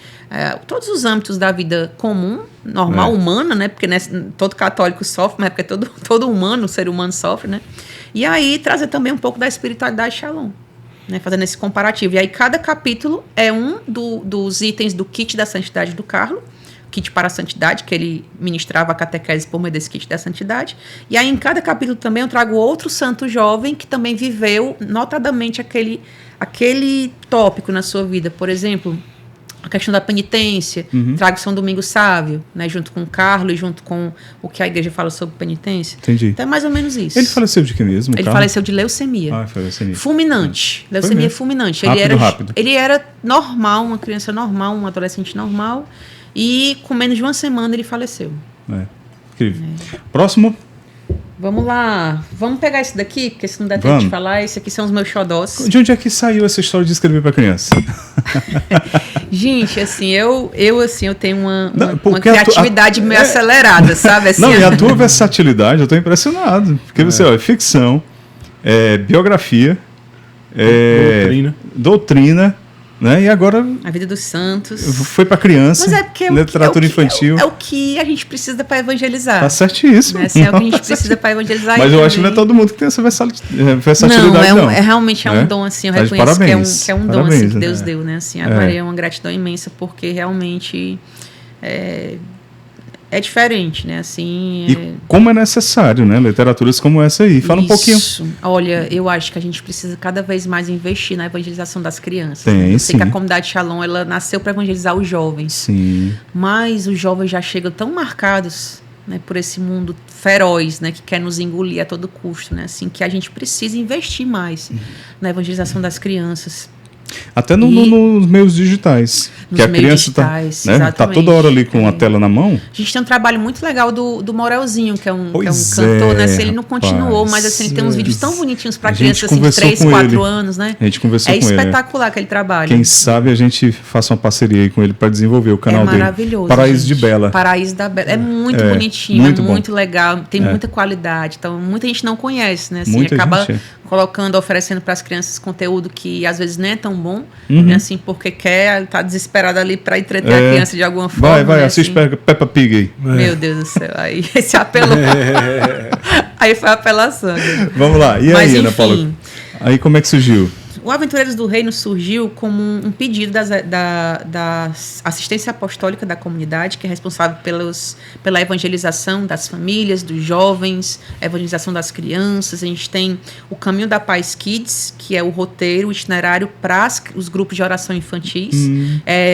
todos os âmbitos da vida comum, normal, humana, né, porque todo católico sofre, mas é porque todo humano, o ser humano sofre, né, e aí trazer também um pouco da espiritualidade Shalom. Né, fazendo esse comparativo. E aí cada capítulo é um dos itens do kit da santidade do Carlos, kit para a santidade, que ele ministrava a catequese por meio desse kit da santidade. E aí em cada capítulo também eu trago outro santo jovem que também viveu notadamente aquele tópico na sua vida. Por exemplo, a questão da penitência, trago São Domingos Sávio, né, junto com o Carlos e junto com o que a igreja fala sobre penitência. Entendi. Então é mais ou menos isso. Ele faleceu de que mesmo? Ele faleceu de leucemia. Foi leucemia. Fulminante. Leucemia fulminante. Rápido. Ele era normal, uma criança normal, um adolescente normal, e com menos de 1 semana ele faleceu. Incrível. Próximo. Vamos lá. Vamos pegar esse daqui, porque se não der tempo de falar, esse aqui são os meus xodós. De onde é que saiu essa história de escrever para criança? Gente, assim, eu tenho uma criatividade meio acelerada, sabe? Assim, não, e a tua versatilidade, eu estou impressionado. Porque você, é ficção, biografia, doutrina, né? E agora a vida dos santos. Foi para criança. Mas é porque literatura infantil. É o que a gente precisa para evangelizar. Tá certíssimo. Né? Assim, é o que a gente precisa para evangelizar. Mas eu acho que não é todo mundo que tem essa versatilidade, não. Realmente um dom, assim, eu reconheço que é um dom assim, que Deus deu, né? Assim, a Maria é uma gratidão imensa, porque realmente é diferente, né? Assim, E como é necessário, né? Literaturas como essa aí. Fala um pouquinho. Olha, eu acho que a gente precisa cada vez mais investir na evangelização das crianças. Eu sei que a comunidade Shalom, ela nasceu para evangelizar os jovens. Sim. Mas os jovens já chegam tão marcados, né, por esse mundo feroz, né, que quer nos engolir a todo custo, né? Assim, que a gente precisa investir mais na evangelização das crianças. Até nos meios digitais. Que a criança tá toda hora ali com a tela na mão. A gente tem um trabalho muito legal do Morelzinho, que é um cantor, né? Ele não continuou, mas assim, ele tem uns vídeos tão bonitinhos para crianças assim, de 3, 4 anos, né? A gente conversou com ele. É espetacular aquele trabalho. Quem sabe a gente faça uma parceria aí com ele para desenvolver o canal dele. É maravilhoso. Paraíso de Bela. Paraíso da Bela. É muito bonitinho, muito legal, tem muita qualidade. Então, muita gente não conhece, né? Assim, acaba oferecendo para as crianças conteúdo que às vezes nem é tão bom, né? Assim, porque tá desesperado ali para entreter a criança de alguma forma. Vai, né? assiste assim. Peppa Pig aí. Meu Deus do céu, aí se apelou. Aí foi apelação. Né? Vamos lá, e aí, Ana Paula? Aí como é que surgiu? O Aventureiros do Reino surgiu como um pedido da assistência apostólica da comunidade, que é responsável pela evangelização das famílias, dos jovens, a evangelização das crianças. A gente tem o Caminho da Paz Kids, que é o roteiro, o itinerário para os grupos de oração infantis,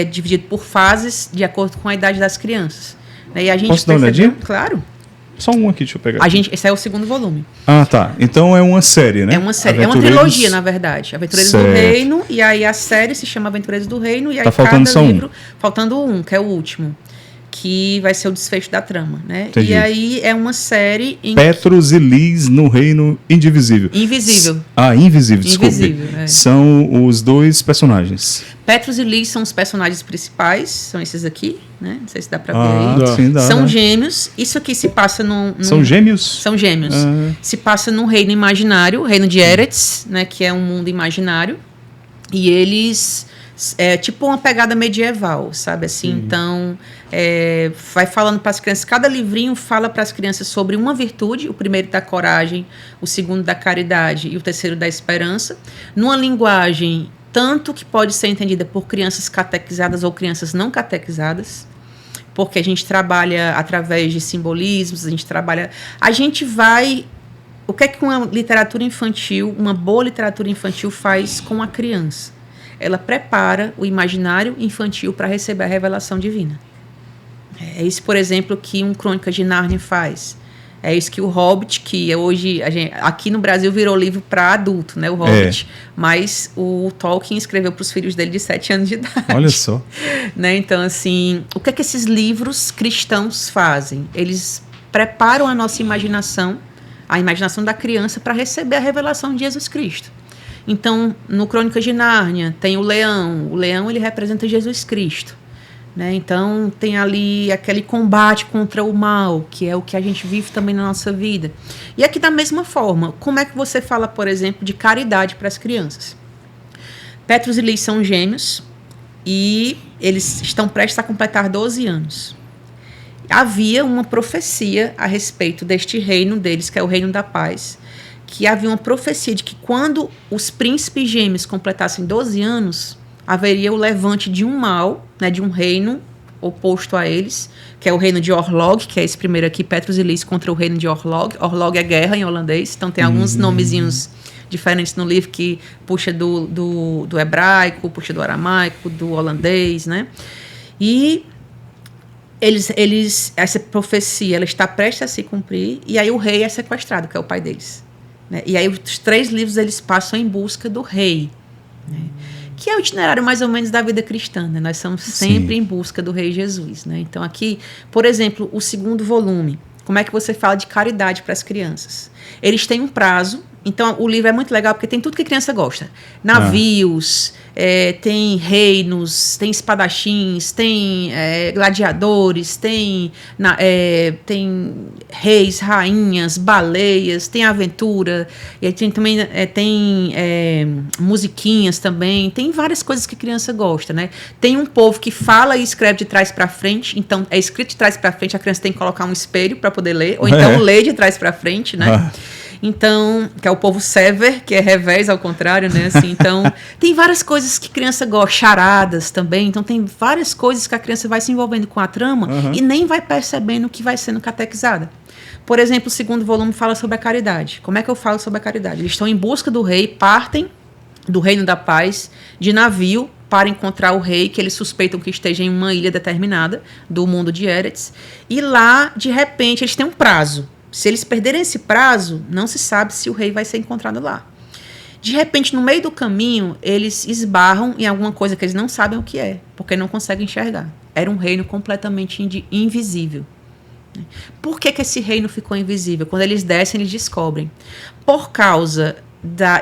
dividido por fases, de acordo com a idade das crianças. E a gente Posso dar uma olhadinha? Claro. Só um aqui, deixa eu pegar. Esse é o segundo volume. Ah, tá. Então é uma série, né? É uma série. É uma trilogia, na verdade. Aventureiros do Reino, e aí a série se chama Aventureiros do Reino, e aí faltando cada só livro... Faltando um, que é o último. Que vai ser o desfecho da trama, né? Entendi. E aí é uma série em Petros e Liz no Reino Indivisível. Invisível. Invisível, desculpe. Invisível, é. São os dois personagens. Petros e Liz são os personagens principais, são esses aqui, né? Não sei se dá pra ver aí. Sim, dá, são né? gêmeos. Isso aqui se passa num... São gêmeos? São gêmeos. Se passa num reino imaginário, o reino de Eretz, né? Que é um mundo imaginário. E eles... É tipo uma pegada medieval, sabe assim? Então, vai falando para as crianças, cada livrinho fala para as crianças sobre uma virtude, o primeiro da coragem, o segundo da caridade e o terceiro da esperança, numa linguagem tanto que pode ser entendida por crianças catequizadas ou crianças não catequizadas, porque a gente trabalha através de simbolismos, a gente vai... O que é que uma literatura infantil, uma boa literatura infantil faz com a criança? Ela prepara o imaginário infantil para receber a revelação divina. É isso, por exemplo, que um Crônicas de Nárnia faz. É isso que o Hobbit, que hoje, aqui no Brasil virou livro para adulto, né, o Hobbit, mas o Tolkien escreveu para os filhos dele de 7 anos de idade. Olha só. Né? Então, assim, o que é que esses livros cristãos fazem? Eles preparam a nossa imaginação, a imaginação da criança, para receber a revelação de Jesus Cristo. Então, no Crônicas de Nárnia, tem o leão. O leão, ele representa Jesus Cristo. Né? Então, tem ali aquele combate contra o mal, que é o que a gente vive também na nossa vida. E aqui, da mesma forma, como é que você fala, por exemplo, de caridade para as crianças? Petros e Liz são gêmeos e eles estão prestes a completar 12 anos. Havia uma profecia a respeito deste reino deles, que é o reino da paz, que havia uma profecia de que quando os príncipes gêmeos completassem 12 anos, haveria o levante de um mal, né, de um reino oposto a eles, que é o reino de Orlog, que é esse primeiro aqui, Petros e Liz contra o reino de Orlog. Orlog é guerra em holandês, então tem alguns nomezinhos diferentes no livro que puxa do hebraico, puxa do aramaico, do holandês, né? E essa profecia ela está prestes a se cumprir, e aí o rei é sequestrado, que é o pai deles. Né? E aí os 3 livros eles passam em busca do rei, né? Que é o itinerário mais ou menos da vida cristã, né? Nós somos sempre em busca do rei Jesus, né? Então aqui, por exemplo, o segundo volume, como é que você fala de caridade para as crianças? Eles têm um prazo, então o livro é muito legal porque tem tudo que a criança gosta. Navios, tem reinos, tem espadachins, tem gladiadores, tem reis, rainhas, baleias, tem aventura, e tem também tem musiquinhas também, tem várias coisas que a criança gosta, né? Tem um povo que fala e escreve de trás para frente, então é escrito de trás para frente, a criança tem que colocar um espelho para poder ler, ou então lê de trás para frente, né? Então, que é o povo Sever, que é revés ao contrário, né? Assim, então, tem várias coisas que a criança gosta, charadas também. Então, tem várias coisas que a criança vai se envolvendo com a trama e nem vai percebendo que vai sendo catequizada. Por exemplo, o segundo volume fala sobre a caridade. Como é que eu falo sobre a caridade? Eles estão em busca do rei, partem do reino da paz, de navio, para encontrar o rei, que eles suspeitam que esteja em uma ilha determinada do mundo de Eretz. E lá, de repente, eles têm um prazo. Se eles perderem esse prazo, não se sabe se o rei vai ser encontrado lá. De repente, no meio do caminho, eles esbarram em alguma coisa que eles não sabem o que é, porque não conseguem enxergar. Era um reino completamente invisível. Por que esse reino ficou invisível? Quando eles descem, eles descobrem. Por causa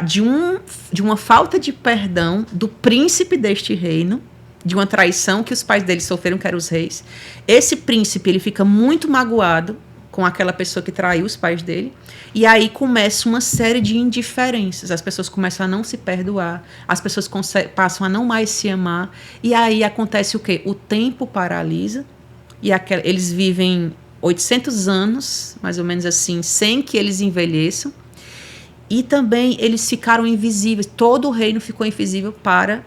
de uma falta de perdão do príncipe deste reino, de uma traição que os pais deles sofreram, que eram os reis. Esse príncipe ele fica muito magoado com aquela pessoa que traiu os pais dele, e aí começa uma série de indiferenças, as pessoas começam a não se perdoar, as pessoas passam a não mais se amar, e aí acontece o quê? O tempo paralisa, e eles vivem 800 anos, mais ou menos assim, sem que eles envelheçam, e também eles ficaram invisíveis, todo o reino ficou invisível para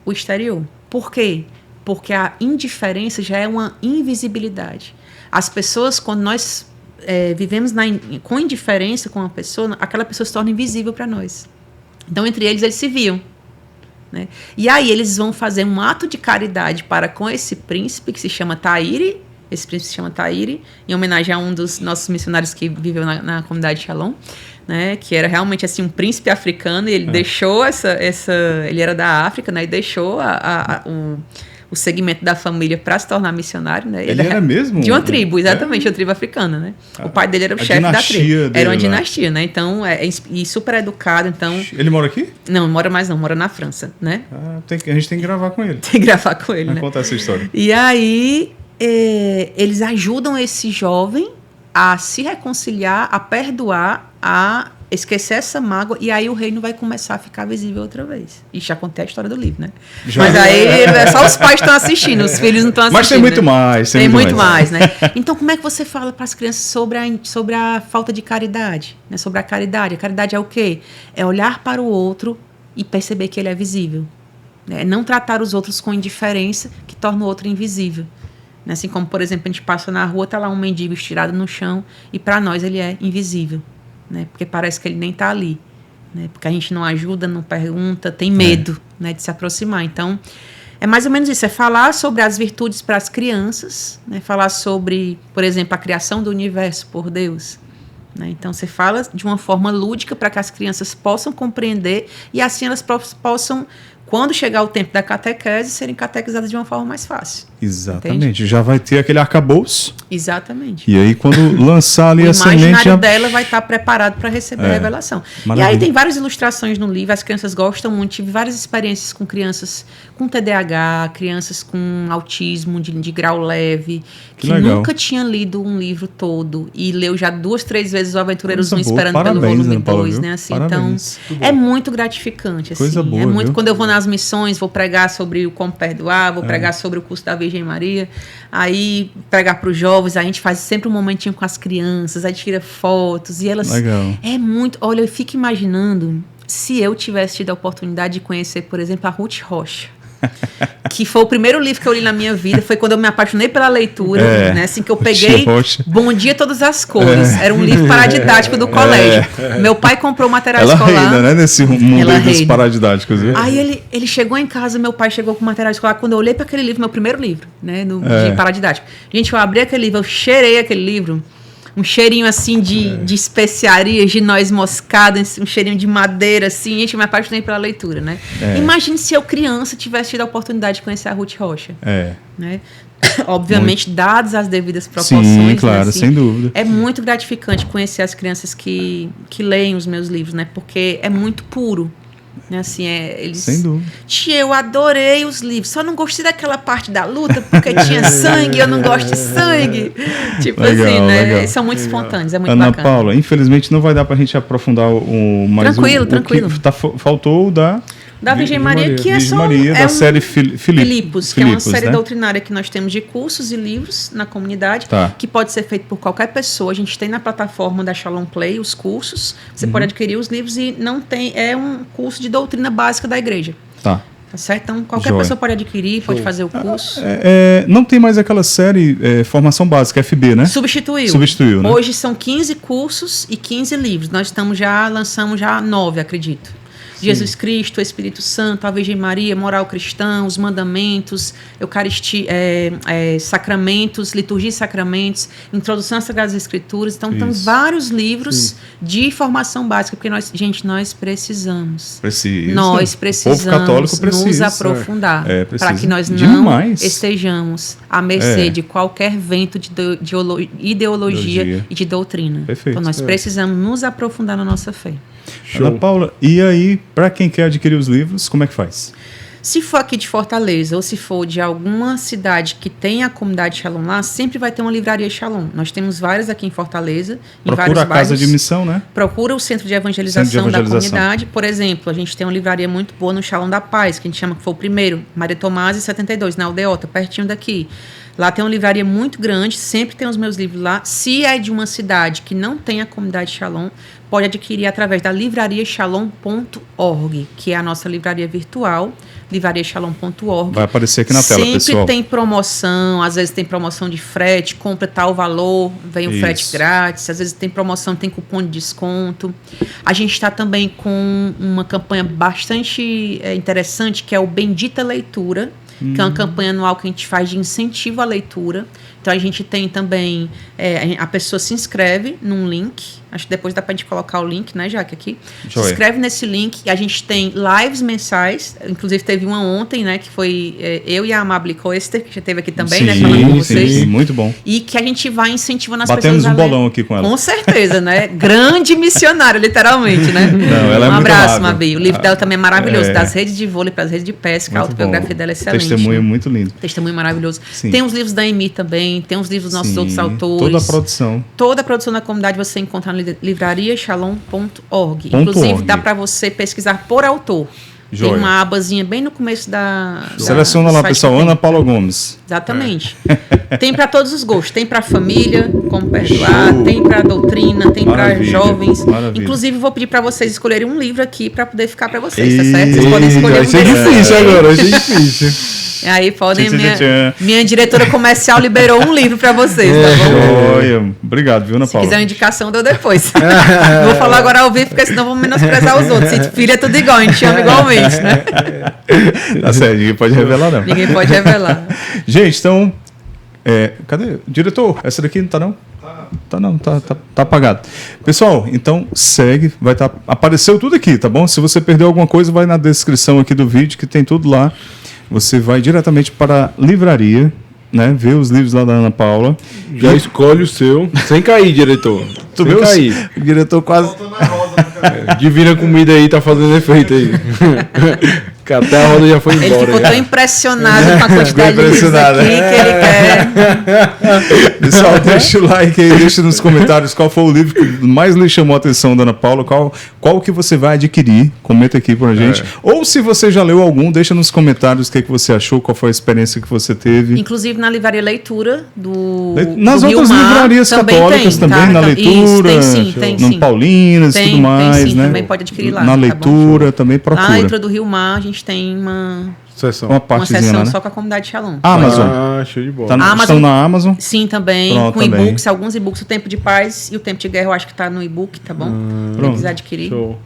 o exterior. Por quê? Porque a indiferença já é uma invisibilidade. As pessoas, quando nós vivemos com indiferença com uma pessoa, aquela pessoa se torna invisível para nós. Então, entre eles se viam. Né? E aí eles vão fazer um ato de caridade para com esse príncipe, que se chama Tairi Esse príncipe se chama Tairi, em homenagem a um dos nossos missionários que viveu na comunidade Shalom, né, que era realmente assim um príncipe africano, e ele deixou ele era da África, né, e deixou o segmento da família para se tornar missionário, né? Ele era mesmo? De uma tribo, exatamente, uma tribo africana, né? O pai dele era o chefe da tribo. Era uma dinastia, né? Então, e super educado, então... Ele mora aqui? Não mora mais não, mora na França, né? A gente tem que gravar com ele. Tem que gravar com ele, né? Contar essa história. E aí, eles ajudam esse jovem a se reconciliar, a perdoar, a esquecer essa mágoa, e aí o reino vai começar a ficar visível outra vez. E já contei a história do livro, né? Mas aí só os pais estão assistindo, os filhos não estão assistindo. Mas tem muito mais. Tem muito mais, né? Então, como é que você fala para as crianças sobre a falta de caridade? Né? Sobre a caridade. A caridade é o quê? É olhar para o outro e perceber que ele é visível. Né? Não tratar os outros com indiferença, que torna o outro invisível. Né? Assim como, por exemplo, a gente passa na rua, está lá um mendigo estirado no chão, e para nós ele é invisível. Né? Porque parece que ele nem está ali, né? Porque a gente não ajuda, não pergunta, tem medo, né, de se aproximar. Então, é mais ou menos isso, é falar sobre as virtudes para as crianças, né? Falar sobre, por exemplo, a criação do universo por Deus. Né? Então, você fala de uma forma lúdica para que as crianças possam compreender e assim elas possam, quando chegar o tempo da catequese, serem catequizadas de uma forma mais fácil. Exatamente. Entende? Já vai ter aquele arcabouço. Exatamente. E aí, quando lançar ali a semente... O imaginário dela vai estar preparado para receber a revelação. Maravilha. E aí tem várias ilustrações no livro, as crianças gostam muito. Tive várias experiências com crianças com TDAH, crianças com autismo de grau leve, que nunca tinham lido um livro todo e leu já 2, 3 vezes o Aventureiros 1 esperando pelo volume 2, né? Assim, então, é muito gratificante. Assim, Coisa boa, é muito, viu? quando eu vou nas missões, vou pregar sobre o como perdoar, vou pregar sobre o curso da Virgem Maria, aí pregar para os jovens, a gente faz sempre um momentinho com as crianças, aí tira fotos e elas... Legal. É muito... Olha, eu fico imaginando se eu tivesse tido a oportunidade de conhecer, por exemplo, a Ruth Rocha, que foi o primeiro livro que eu li na minha vida, foi quando eu me apaixonei pela leitura, né? Assim que eu peguei Bom Dia Todas as Cores, era um livro paradidático do colégio. Meu pai comprou material escolar. Ela reina, né? Nesse mundo dos paradidáticos. Aí ele chegou em casa, meu pai chegou com material escolar, quando eu olhei para aquele livro, meu primeiro livro, né? De paradidático. Gente, eu abri aquele livro, eu cheirei aquele livro, um cheirinho assim de especiarias, de noz moscada, um cheirinho de madeira, assim. Gente, eu me apaixonei pela leitura, né? Imagine se eu, criança, tivesse tido a oportunidade de conhecer a Ruth Rocha. Né? Obviamente, dadas as devidas proporções. Sim, claro, né? Assim, sem dúvida. É muito gratificante conhecer as crianças que leem os meus livros, né? Porque é muito puro. Assim, eles... Sem dúvida. Tia, eu adorei os livros, só não gostei daquela parte da luta porque tinha sangue, eu não gosto de sangue. Tipo legal, assim, né? Legal. São muito espontâneos, é muito Ana bacana. Paula, infelizmente não vai dar pra gente aprofundar mais tranquilo. Faltou da Virgem Maria, que é Virgem só Maria, da série Filipos, que é uma série doutrinária que nós temos de cursos e livros na comunidade, que pode ser feito por qualquer pessoa. A gente tem na plataforma da Shalom Play os cursos, você pode adquirir os livros e não tem, é um curso de doutrina básica da igreja. Tá certo? Então, qualquer pessoa pode adquirir, pode fazer o curso. Não tem mais aquela série Formação Básica, FB, né? Substituiu, né? Hoje são 15 cursos e 15 livros. Nós lançamos já 9, acredito. Jesus Cristo, o Espírito Santo, a Virgem Maria, moral cristã, os mandamentos, Eucaristia, sacramentos, liturgia e sacramentos, introdução às Sagradas Escrituras. Então, tem vários livros de formação básica, porque nós precisamos. Nós precisamos o povo católico nos aprofundar para que nós não estejamos à mercê de qualquer vento de ideologia e de doutrina. Perfeito. Então, nós precisamos nos aprofundar na nossa fé. Ana Paula, e aí, para quem quer adquirir os livros, como é que faz? Se for aqui de Fortaleza ou se for de alguma cidade que tenha a comunidade Shalom lá, sempre vai ter uma livraria Shalom. Nós temos várias aqui em Fortaleza, em vários bairros. Procura a Casa de Missão, né? Procura o Centro de Evangelização da comunidade. Por exemplo, a gente tem uma livraria muito boa no Shalom da Paz, que a gente chama que foi o primeiro, Maria Tomás 72, na Aldeota, pertinho daqui. Lá tem uma livraria muito grande, sempre tem os meus livros lá. Se é de uma cidade que não tem a comunidade Shalom, pode adquirir através da livrariashalom.org, que é a nossa livraria virtual, livrariashalom.org. Vai aparecer aqui na tela, pessoal. Sempre tem promoção, às vezes tem promoção de frete, compra tal valor, vem o frete grátis, às vezes tem promoção, tem cupom de desconto. A gente está também com uma campanha bastante interessante, que é o Bendita Leitura, que é uma campanha anual que a gente faz de incentivo à leitura. Então, a gente tem também, a pessoa se inscreve num link, acho que depois dá pra gente colocar o link, né, Jaque, aqui. Se inscreve nesse link, e a gente tem lives mensais, inclusive teve uma ontem, né, que foi eu e a Amable Coester, que já esteve aqui também, né, falando com vocês. Sim, muito bom. E que a gente vai incentivando as Batemos pessoas um bolão aqui com ela. Com certeza, né? Grande missionária, literalmente, né? Não, ela é muito abraço, amável. Mabi. O livro dela também é maravilhoso, das redes de vôlei para as redes de pesca, a autobiografia dela é excelente. Testemunho né? muito lindo. Testemunho maravilhoso. Sim. Tem os livros da Emi também, tem os livros dos nossos outros autores. Toda a produção. Toda a produção da comunidade você encontra na livrariashalom.org. Inclusive, dá para você pesquisar por autor. Joia. Tem uma abazinha bem no começo da... Seleciona lá, pessoal, Ana Paula Gomes. Exatamente. Tem para todos os gostos. Tem para família, como perdoar, tem para doutrina, tem para jovens. Maravilha. Inclusive, vou pedir para vocês escolherem um livro aqui para poder ficar para vocês, tá certo? Vocês podem escolher um Vai ser difícil agora, vai ser difícil. E aí podem... Minha diretora comercial liberou um livro para vocês, tá bom? Joia. Obrigado, viu, Ana Paula? Se quiser uma indicação, dou depois. Vou falar agora ao vivo, porque senão vou menosprezar os outros. Se filho é tudo igual, a gente ama igualmente, né? Tá certo, ninguém pode revelar, não. Ninguém pode revelar. Gente, então... cadê? Diretor, essa daqui não tá, não? Tá não, tá apagado. Pessoal, então segue, vai estar... Apareceu tudo aqui, tá bom? Se você perdeu alguma coisa, vai na descrição aqui do vídeo, que tem tudo lá. Você vai diretamente para a livraria, né? Ver os livros lá da Ana Paula. Já escolhe o seu, sem cair, diretor. Tu sem viu? cair. O diretor quase... Divina comida aí, tá fazendo efeito aí. Até a roda já foi embora. Ele ficou tão impressionado com a quantidade de livros aqui que ele quer. Pessoal, deixa o like aí, deixa nos comentários qual foi o livro que mais lhe chamou a atenção da Ana Paula, qual que você vai adquirir, comenta aqui pra gente. Ou se você já leu algum, deixa nos comentários o que você achou, qual foi a experiência que você teve. Inclusive na livraria Leitura nas do outras Rio livrarias também católicas tem, também, tá? na Leitura, Isso, tem no sim. Paulinas e tudo mais, tem sim, né? também pode adquirir lá. Na tá Leitura também procura. Na Leitura do Rio Mar, a gente tem uma partezinha sessão lá, né? só com a comunidade Shalom. Amazon. Show de bola. Estão na Amazon? Sim, também. Pronto, com também. e-books, alguns e-books. O Tempo de Paz e o Tempo de Guerra, eu acho que tá no e-book, tá bom? Quem quiser adquirir. Show.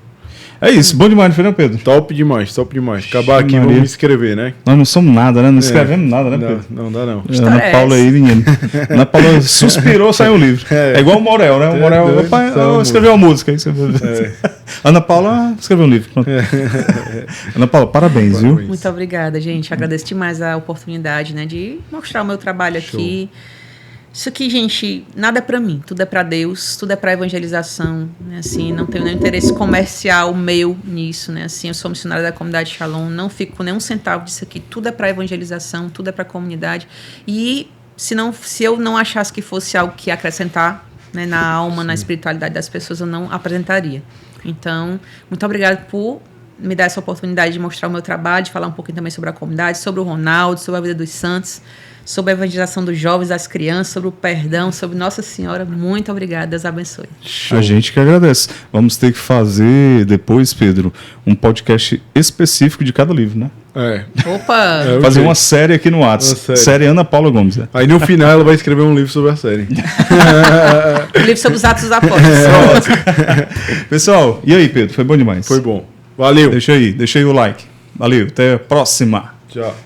É isso, bom demais, não foi, Pedro? Top demais, top demais. Acabar aqui, vamos me inscrever, né? Nós não somos nada, né? Não escrevemos nada, né, Pedro? Não dá não. Ana Paula aí, menino. Ana Paula suspirou, saiu um livro. É igual o Morel, né? O Morel, pai, eu escrevi uma música. Ana Paula escreveu um livro. Ana Paula, parabéns, viu? Muito obrigada, gente. Agradeço demais a oportunidade, né, de mostrar o meu trabalho aqui. Isso aqui, gente, nada é para mim, tudo é para Deus, tudo é para evangelização, né? Assim, não tenho nenhum interesse comercial meu nisso, né? Assim, eu sou missionária da comunidade Shalom, não fico com nenhum centavo disso aqui, tudo é para evangelização, tudo é para a comunidade. E se eu não achasse que fosse algo que ia acrescentar, né, na alma, na espiritualidade das pessoas, eu não apresentaria. Então, muito obrigada por me dar essa oportunidade de mostrar o meu trabalho, de falar um pouquinho também sobre a comunidade, sobre o Ronaldo, sobre a vida dos santos, sobre a evangelização dos jovens, das crianças, sobre o perdão, sobre Nossa Senhora. Muito obrigada, Deus abençoe. A gente que agradece. Vamos ter que fazer depois, Pedro, um podcast específico de cada livro, né? Opa! Fazer uma série aqui no WhatsApp. Série Ana Paula Gomes. Né? Aí no final ela vai escrever um livro sobre a série. Um livro sobre os atos dos apóstolos. Pessoal, e aí, Pedro? Foi bom demais. Foi bom. Valeu. Deixa aí o like. Valeu, até a próxima. Tchau.